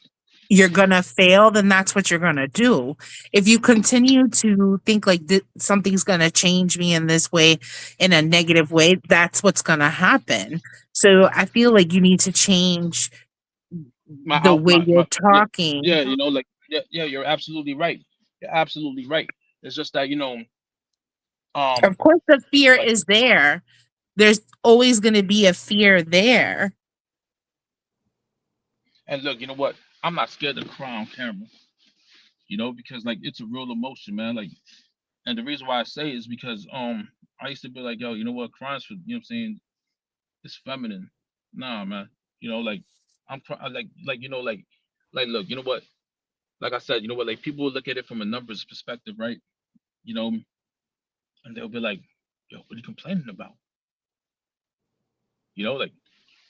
you're gonna fail, then that's what you're gonna do. If you continue to think like something's gonna change me in this way, in a negative way, that's what's gonna happen. So I feel like you need to change My the out way you're yeah, talking. yeah, like yeah, you're absolutely right. You're absolutely right. It's just that Of course, the fear like is there. There's always going to be a fear there. and look, you know what? I'm not scared to cry on camera. Because like it's a real emotion, man. Like, and the reason why I say is because I used to be like, yo, you know what, crying's for, what I'm saying, it's feminine. Nah, man. Like like look, you know what? Like I said, you know what? Like people will look at it from a numbers perspective, right? You know, and they'll be like, yo, what are you complaining about? Like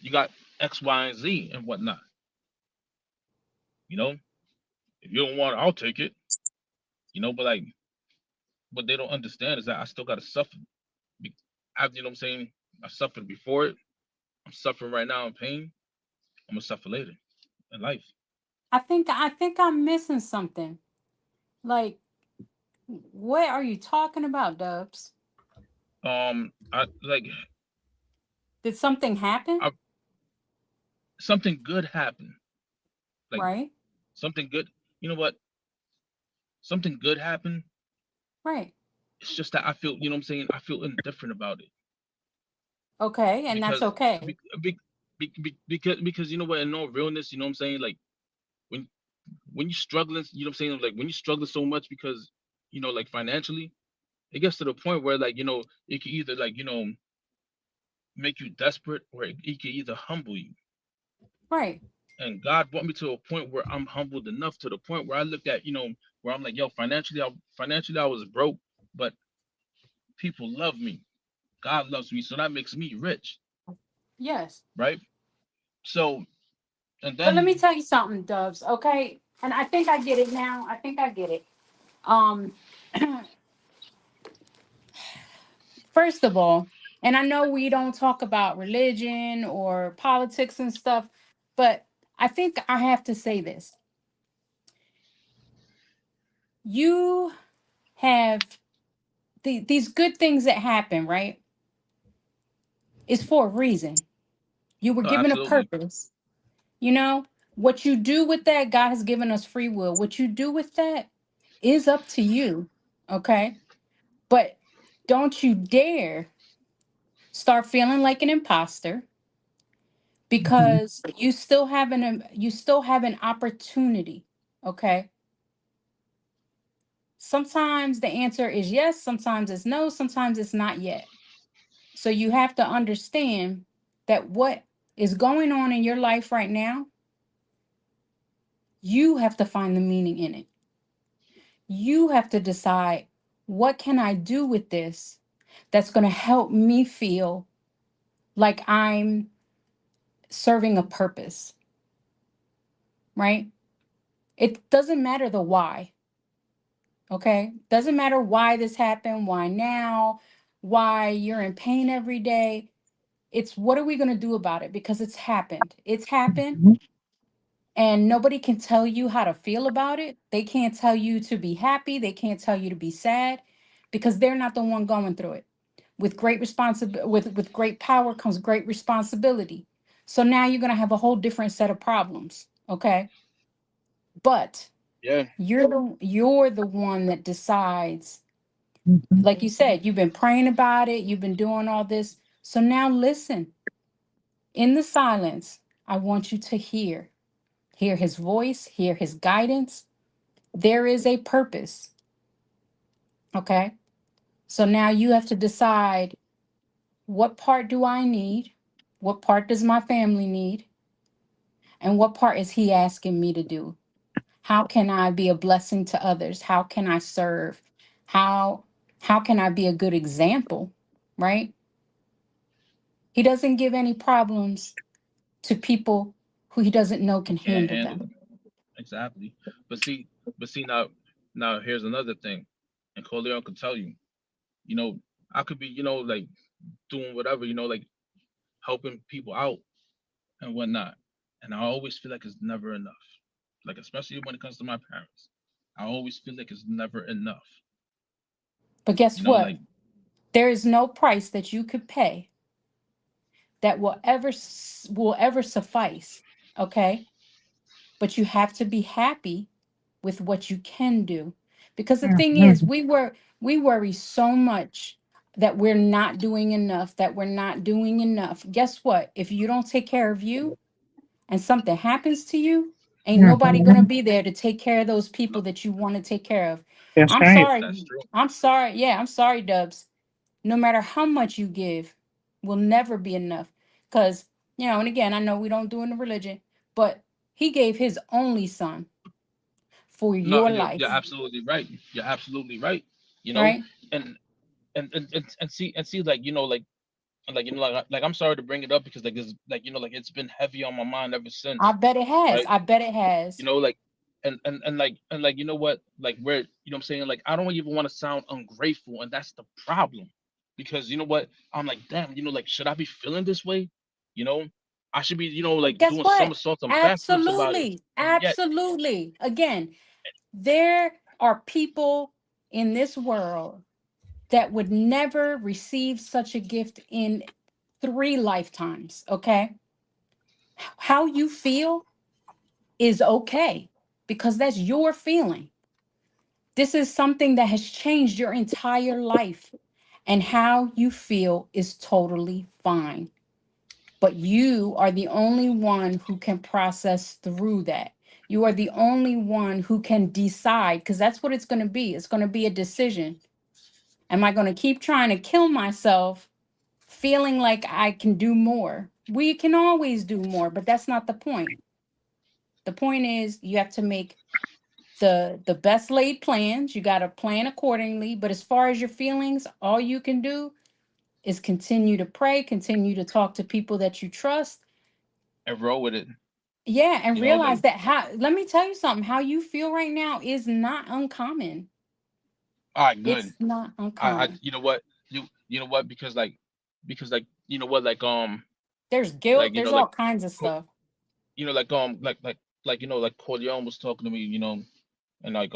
you got X, Y, and Z and whatnot. If you don't want it, I'll take it. But like what they don't understand is that I still gotta suffer. What I'm saying? I suffered before it. I'm suffering right now in pain. I'm gonna suffer later in life. I think I'm missing something. Like, what are you talking about, Dubs? I like Did something happen? I, something good happened. Like Right? something good. You know what? Something good happened. Right. It's just that I feel, what I'm saying, I feel indifferent about it Okay, and that's because okay. because you know what, in all realness, what I'm saying, like when you're struggling, what I'm saying, like when you're struggling so much because like financially, it gets to the point where like it can either like make you desperate or it can either humble you. Right. And God brought me to a point where I'm humbled enough to the point where I look at where I'm like, yo, financially I was broke, but people love me. God loves me, so that makes me rich, Yes. right? So and But let me then tell you something, Dubs, okay? And I think I get it now. I think I get it. Um, first of all, and I know we don't talk about religion or politics and stuff, but I think I have to say this. You have these good things that happen, right? Is for a reason. You were No, given a absolutely. purpose. You know, what you do with that, God has given us free will. What you do with that is up to you. Okay. But don't you dare start feeling like an imposter because you still have an opportunity. Okay. Sometimes the answer is yes, sometimes it's no, sometimes it's not yet. So you have to understand that what is going on in your life right now, you have to find the meaning in it. You have to decide, what can I do with this that's going to help me feel like I'm serving a purpose, right? It doesn't matter the why, okay? Doesn't matter why this happened, why now, why you're in pain every day. It's what are we going to do about it? Because it's happened. It's happened. And nobody can tell you how to feel about it. They can't tell you to be happy. They can't tell you to be sad because they're not the one going through it. With great responsibility, with great power comes great responsibility. So now you're going to have a whole different set of problems, okay? But Yeah. you're the one that decides. Like you said, you've been praying about it, you've been doing all this. So now listen. In the silence, I want you to hear his voice, hear his guidance. There is a purpose. Okay. So now you have to decide, what part do I need? What part does my family need? And what part is he asking me to do? How can I be a blessing to others? How can I serve? How how can I be a good example? Right? He doesn't give any problems to people who he doesn't know Who can can't handle handle them. it. Exactly. But see now here's another thing. And Corleone could tell you, you know, I could be, like doing whatever, like helping people out and whatnot. And I always feel like it's never enough. Like especially when it comes to my parents. I always feel like it's never enough. But guess what? Like There is no price that you could pay that will ever suffice. Okay? But you have to be happy with what you can do. Because the thing is, we worry so much that we're not doing enough, that we're not doing enough. Guess what? If you don't take care of you and something happens to you, ain't nobody gonna be there to take care of those people that you want to take care of. That's I'm right. sorry. that's true. I'm sorry. Yeah, I'm sorry, Dubs. No matter how much you give, will never be enough. Because, and again, I know we don't do in the religion, but he gave his only son for No, your you're life, absolutely right. You're absolutely right. You know, right? and and see, like I'm sorry to bring it up because like this, like like it's been heavy on my mind ever I since, bet it has. right? I bet it has. Like and you know what, like where what I'm saying, like I don't even want to sound ungrateful, and that's the problem, because you know what, I'm like, damn, like should I be feeling this way? You know, I should be But like guess doing what? somersaults and backflips about it, Absolutely. and yet Absolutely. Again, there are people in this world that would never receive such a gift in 3 lifetimes. Okay. How you feel is okay because that's your feeling. This is something that has changed your entire life, and how you feel is totally fine. But you are the only one who can process through that. You are the only one who can decide, because that's what it's going to be. It's going to be a decision. Am I going to keep trying to kill myself, feeling like I can do more? We can always do more, but that's not the point. The point is you have to make the best laid plans. You got to plan accordingly. But as far as your feelings, all you can do is continue to pray, continue to talk to people that you trust. and roll with it. Yeah, and Like realize that, let me tell you something, how you feel right now is not uncommon. All right, good. It's not I uncommon. you know what you know what because like you know what There's guilt. you know There's all like kinds of Co- stuff. you know like you know like Corleone was talking to me, you know, and like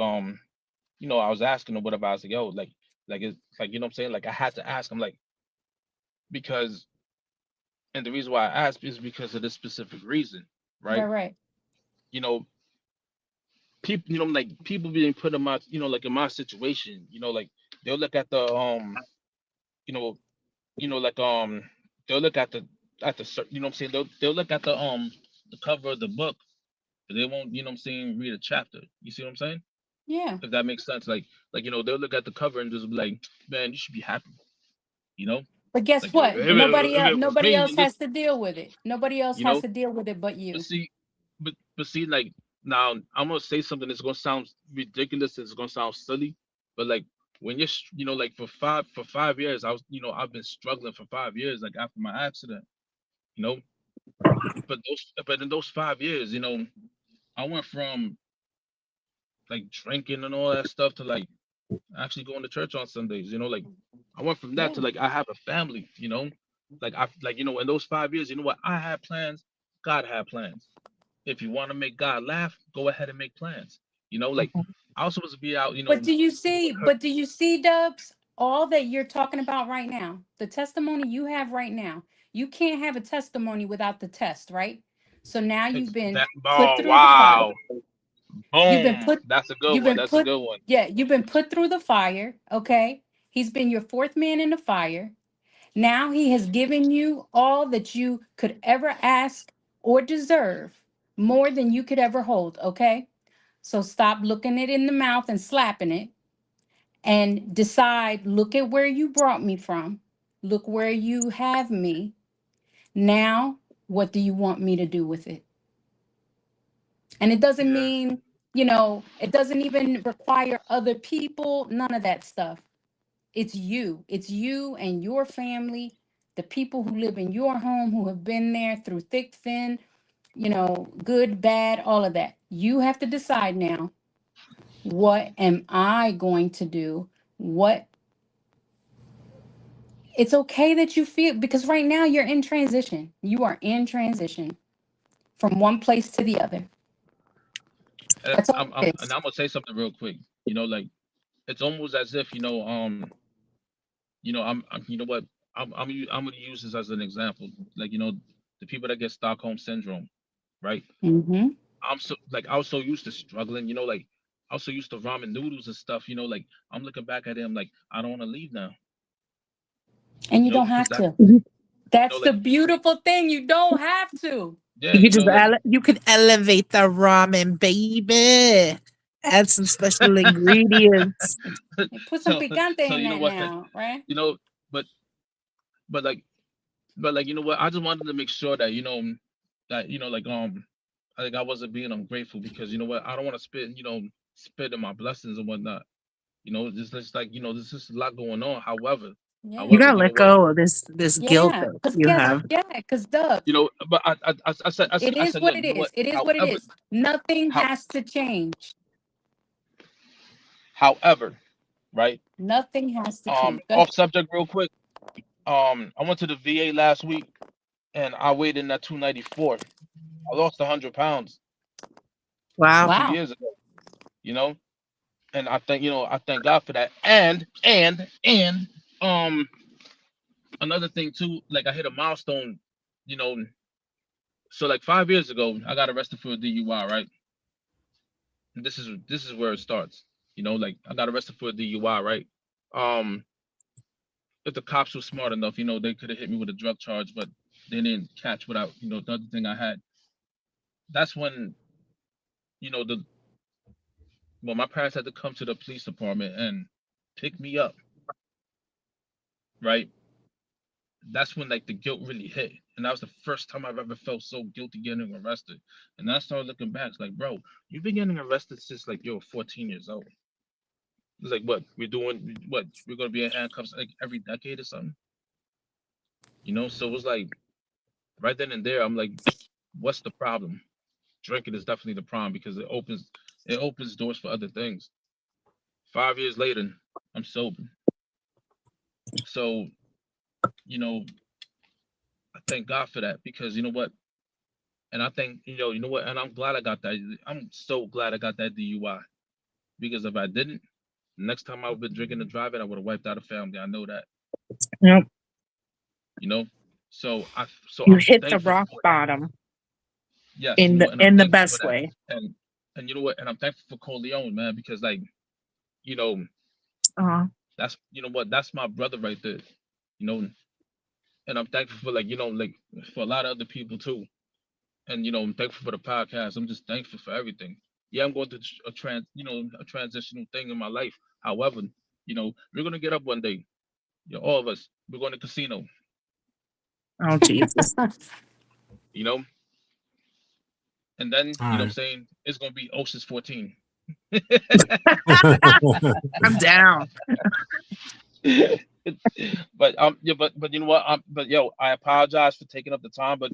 you know, I was asking him what about. I was like, yo, like it's like you know what I'm saying, like I had to ask him like because and the reason why I asked is because of this specific reason, Right, right? right. You know, people, you know, like people being put in my, you know, like in my situation, you know, like they'll look at the you know, you know, like they'll look at the you know what I'm saying, they'll look at the cover of the book, but they won't, you know what I'm saying, read a chapter. You see what I'm saying? Yeah. If that makes sense, like you know, they'll look at the cover and just be like, man, you should be happy, you know, But guess like what? if it was Nobody me, else has to deal with it. Nobody else you has know. to deal with it but But you. see, but see, like now I'm gonna say something that's gonna sound ridiculous. It's gonna sound silly, but like when you're, you know, like for 5 years, I was, you know, I've been struggling for 5 years, like after my accident, you know. But in those 5 years, you know, I went from like drinking and all that stuff to like actually going to church on Sundays. You know, like I went from that Yeah. to like I have a family. You know, like I like you know in those 5 years, you know what, I had plans. God had plans. If you want to make God laugh, go ahead and make plans. You know, like I was supposed to be out, you know, But do you see, Dubs, all that you're talking about right now, the testimony you have right now, you can't have a testimony without the test, right? So now you've been that. put Oh through the fire. wow, You've been boom! put That's a good you've one. been That's a put good one. yeah, you've been put through the fire, okay? He's been your fourth man in the fire. Now he has given you all that you could ever ask or deserve, more than you could ever hold, okay? So stop looking it in the mouth and slapping it and decide, look at where you brought me from. Look where you have me. Now, what do you want me to do with it? And it doesn't Yeah, mean, it doesn't even require other people, none of that stuff. It's you. It's you and your family, the people who live in your home, who have been there through thick, thin, good, bad, all of that. You have to decide now, what am I going to do? What It's okay that you feel, because right now you're in transition. You are in transition from one place to the other. and That's all it and is. I'm gonna say something real quick. You know, like it's almost as if you know, you know what, I'm gonna use this as an example. Like you know, the people that get Stockholm syndrome, right? Hmm. I'm so like I was so used to struggling, you know, like I was so used to ramen noodles and stuff, you know, like I'm looking back at him like I don't want to leave now, And you you know, don't because have that, to. You you know, That's the like beautiful thing. You don't have to. yeah, you you know, just like you could elevate the ramen, baby. Add some special ingredients. And put some so picante so in you know that what, now, right? you know, but but like you know what, I just wanted to make sure that that you know like I wasn't being ungrateful because you know what, I don't want to spit in my blessings and whatnot. You know, just like you know, there's just a lot going on. Yeah. You However, gotta you know let what, go of this guilt Yeah. that Because you guess, have. yeah, because Dubs, you know, but it I is said, what look, it you know what? is. It is what it is. Nothing How, has to change. however, right? Nothing has to change. Go Off ahead. subject, real quick. I went to the VA last week, and I weighed in at 294. I lost 100 pounds Wow. two Wow. years ago. You know, and I thank God for that. And another thing too, like I hit a milestone. You know, so like 5 years ago, I got arrested for a DUI, right? And this is where it starts. You know, like I got arrested for a DUI, right? Um, if the cops were smart enough, you know, they could have hit me with a drug charge, but they didn't catch what the other thing I had. That's when, you know, my parents had to come to the police department and pick me up, right? That's when like the guilt really hit. And that was the first time I've ever felt so guilty getting arrested. And I started looking back, it's like, bro, you've been getting arrested since like you're 14 years old. It's like what we're gonna be in handcuffs like every decade or something, you know? So it was like right then and there, I'm like, what's the problem? Drinking is definitely the problem because it opens doors for other things. 5 years later, I'm sober. So, you know, I thank God for that, because you know what? And I think, you know what? And I'm glad I got that. I'm so glad I got that DUI, because if I didn't, next time I would have been drinking and driving, I would have wiped out a family. I know that. Yep. You know, so You I'm hit the thankful rock for that. bottom Yes, in the and I'm thankful for best that. way. And you know what? And I'm thankful for Corleone, man, because like, you know, Uh-huh. that's, you know what? That's my brother right there. You know, and I'm thankful for, like, like for a lot of other people too. And I'm thankful for the podcast. I'm just thankful for everything. Yeah, I'm going through a transitional thing in my life. However, we're gonna get up one day. All of us. We're going to casino. Oh Jesus. You know, and then All what I'm right. saying, it's gonna be Ocean's 14. I'm down. But yeah, but you know what? But yo, I apologize for taking up the time, but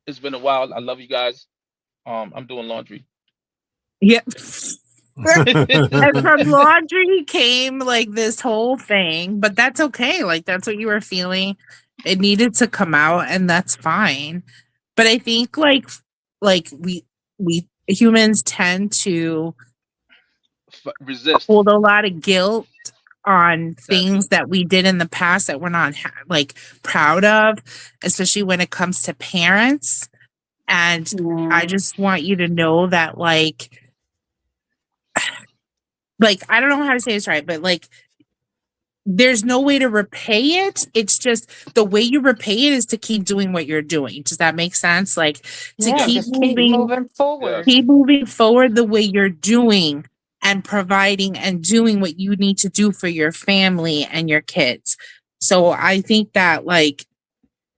it's been a while. I love you guys. I'm doing laundry. Yep. And from laundry came like this whole thing, but that's okay. Like that's what you were feeling. It needed to come out, and that's fine. But I think like we humans tend to Resist. hold a lot of guilt on Exactly. things that we did in the past that we're not like proud of, especially when it comes to parents. And I just want you to know that like I don't know how to say this right, but like there's no way to repay it. It's just the way you repay it is to keep doing what you're doing. Does that make sense? Like to Yeah, keep just keep moving forward. Yes. keep moving forward the way you're doing and providing and doing what you need to do for your family and your kids. So I think that like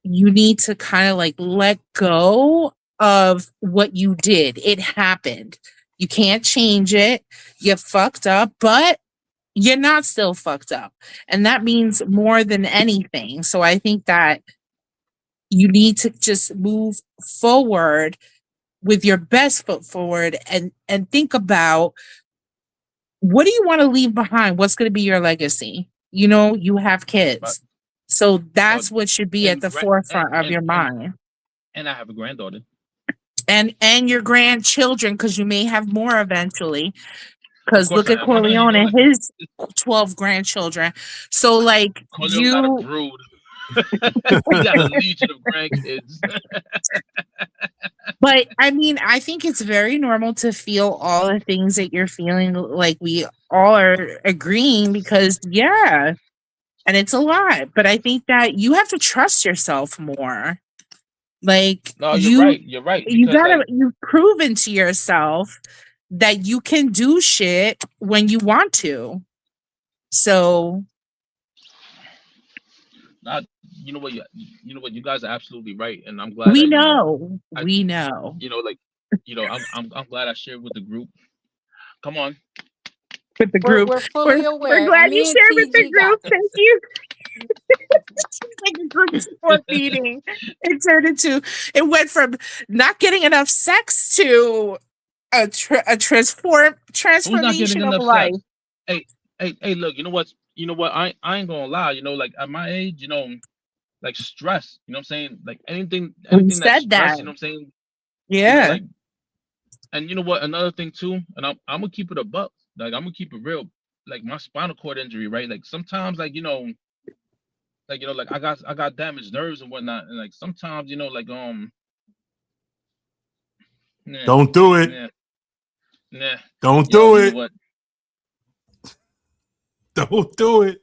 you need to kind of like let go of what you did. It happened. You can't change it. You fucked up, but you're not still fucked up. And that means more than anything. So I think that you need to just move forward with your best foot forward and think about what do you want to leave behind? What's going to be your legacy? You have kids. So that's what should be at the forefront of your mind. And I have a granddaughter. And your grandchildren, because you may have more eventually. Because look at Corleone and his 12 grandchildren. So like Corleone got a brood. He got a legion of grandkids. But I mean, I think it's very normal to feel all the things that you're feeling. Like we all are agreeing because yeah, and it's a lot. But I think that you have to trust yourself more. Like no, you're right. You're right. You've proven to yourself that you can do shit when you want to. So you know what you guys are absolutely right, and I'm glad we that, know. I'm glad I shared with the group. Come on. With the group. We're fully aware. We're glad you shared with the group. Thank you. It's like a group support meeting. It went from not getting enough sex to a transformation of life. Sex? Hey, look, you know what? I ain't gonna lie, like at my age, like stress, you know what I'm saying? Like anything that's stress, you know what I'm saying? Yeah. And you know what? Another thing too, and I'm gonna keep it a buck. Like I'm gonna keep it real. Like my spinal cord injury, right? Like sometimes, like like I got damaged nerves and whatnot, and like sometimes, don't do it. Nah. Don't do it. Don't do it.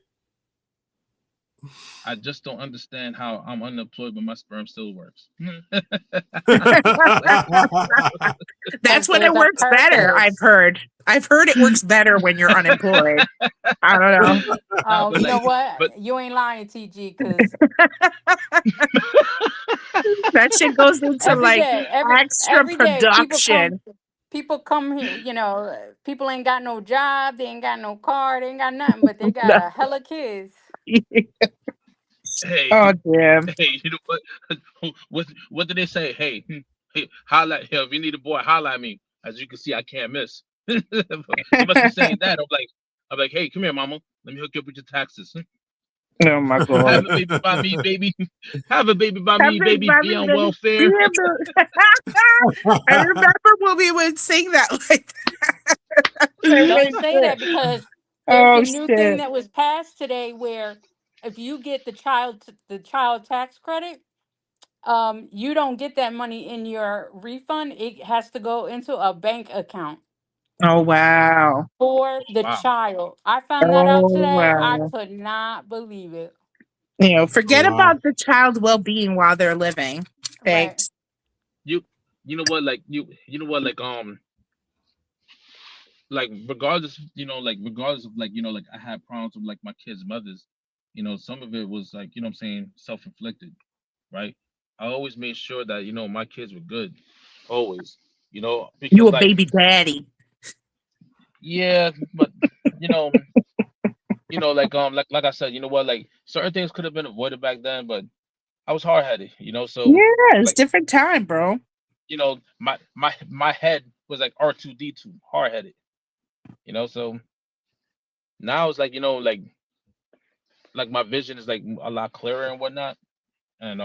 I just don't understand how I'm unemployed, but my sperm still works. That's when it works better. I've heard it works better when you're unemployed. I don't know. Oh, you know what? You ain't lying, TG, because that shit goes into extra production. People come here, people ain't got no job, they ain't got no car, they ain't got nothing, but they got a hella kids. Hey, oh damn! Hey, you know what? What did they say? Hey, holla! Hey, if you need a boy, holla at me. As you can see, I can't miss. You must be saying that. I'm like, I'm like, hey, come here, mama. Let me hook you up with your taxes. Oh my god. Have a baby by me, baby. Have a baby by me, Every- baby. Be on welfare. I remember when we would sing that like that. Don't say that because there's Oh a new thing shit. that was passed today where if you get the child tax credit, you don't get that money in your refund. It has to go into a bank account Oh wow. for the Wow. child. I found that out Oh today. I wow. could not believe it. Forget Oh, wow. about the child's well-being while they're living. Right. Thanks. You know what, like you know what, like regardless, regardless of like I had problems with like my kids' mothers, some of it was like, I'm saying, self-inflicted, right? I always made sure that, my kids were good. Always. You Because a baby daddy. yeah, but you know, like I said, you know what, like certain things could have been avoided back then, but I was hard headed, so Yeah, it's like, different time, bro. my head was like R2D2, hard headed, so now it's like, like my vision is like a lot clearer and whatnot. And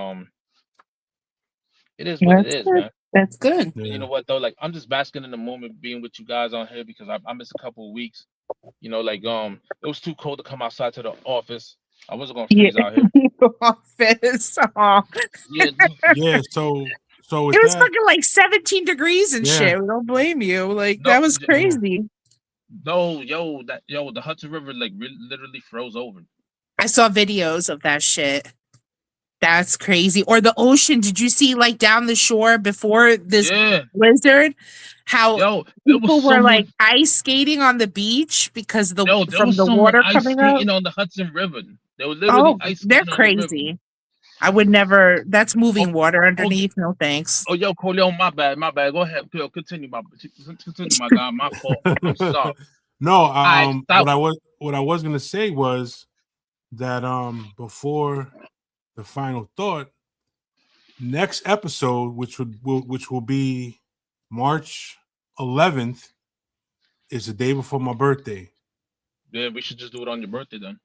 it is what it That's is, good. man. That's good. And you Yeah. know what though? Like I'm just basking in the moment being with you guys on here because I missed a couple of weeks. It was too cold to come outside to the office. I wasn't gonna Yeah. freeze out here. Office. Aw. Yeah, Yeah. So with It was that, fucking like 17 degrees and yeah. shit. We don't blame you. Like no, that was Yeah. crazy. no, the Hudson River like literally froze over. I saw videos of that shit. That's crazy. Or the ocean. Did you see like down the shore before this Yeah, blizzard? How there was people were like someone. ice skating on the beach because There from was the someone water ice coming up. skating on the Hudson River. They were literally Oh, ice they're skating on the river. crazy. I would never. That's Oh, moving water oh, underneath. No thanks. oh, yo, Corleone, my bad, my bad. Go ahead, Yo, continue, my guy, my fault. I'm sorry. No, I stop. what I was gonna say was that before the final thought, next episode, which will be March 11th, is the day before my birthday. Yeah, we should just do it on your birthday then.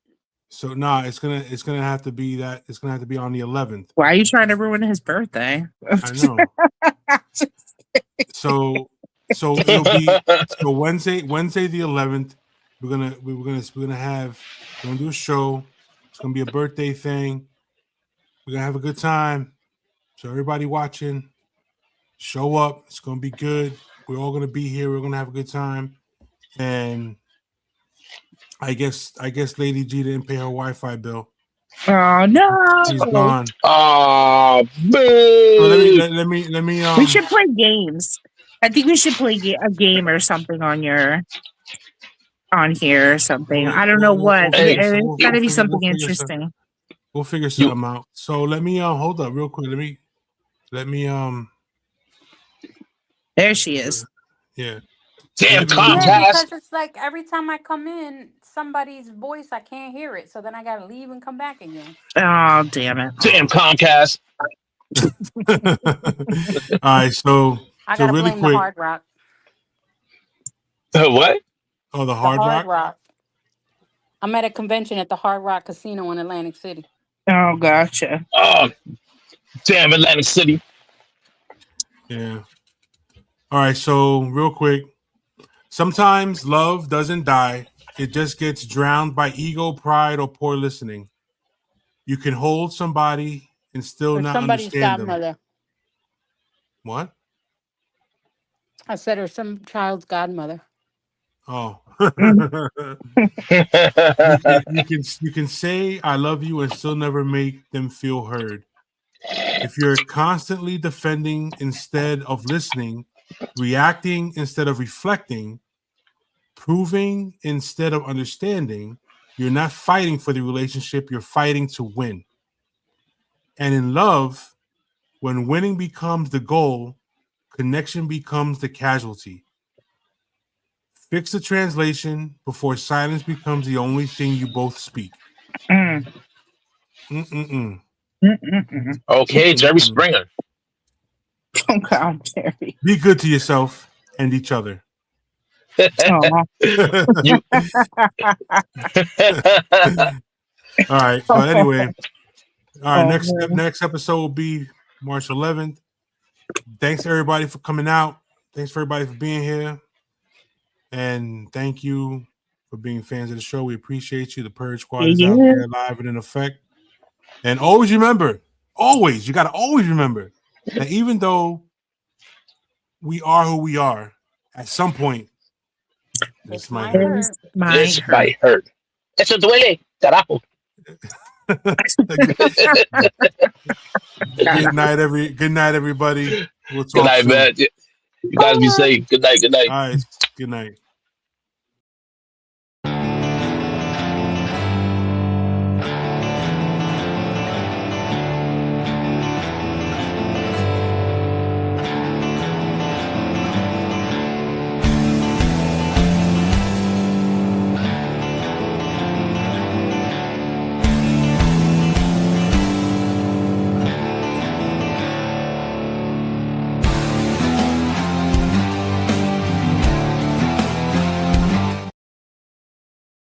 So nah, it's gonna have to be that. It's gonna have to be on the 11th. Why are you trying to ruin his birthday? I know. So it'll be so Wednesday the 11th. We're gonna do a show. It's gonna be a birthday thing. We're gonna have a good time. So everybody watching, show up. It's gonna be good. We're all gonna be here. We're gonna have a good time. And I guess Lady G didn't pay her Wi-Fi bill. Oh no! She's gone. Ah, So boo. let me We should play games. I think we should play a game or something on here or something. I don't know what. Hey, It's got to be something We'll interesting. figure You something out. So let me hold up real quick. Let me There she is. yeah. damn Let me, Yeah, Comcast. because it's like every time I come in, somebody's voice, I can't hear it. So then I got to leave and come back again. Oh damn it! Damn Comcast. all right, so I got to really blame the quick. Hard Rock. What? Oh, the The Hard Rock. Rock. I'm at a convention at the Hard Rock Casino in Atlantic City. Oh gotcha. Oh, damn Atlantic City. Yeah. All right, so real quick. Sometimes love doesn't die. It just gets drowned by ego, pride, or poor listening. You can hold somebody and still Or not somebody's understand them. godmother. What? I said, or some child's godmother. Oh. you can say I love you and still never make them feel heard. If you're constantly defending instead of listening, reacting instead of reflecting, proving instead of understanding, you're not fighting for the relationship, you're fighting to win. And in love, when winning becomes the goal, connection becomes the casualty. Fix the translation before silence becomes the only thing you both speak. Mm. Mm-mm-mm. Mm-mm-mm. Okay, Jerry Springer. Okay, I'm Terry. Be good to yourself and each other. You. All right, but anyway, all right. Next episode will be March 11th. Thanks everybody for coming out. Thanks for everybody for being here, and thank you for being fans of the show. We appreciate you. The Purge Squad is out there live and in effect. And always remember, you got to always remember that even though we are who we are, at some point, this might hurt. This might hurt. Eso duele, carajo. Good night, everybody. We'll talk good night, soon. man. You guys be safe. Good night. All right. Good night.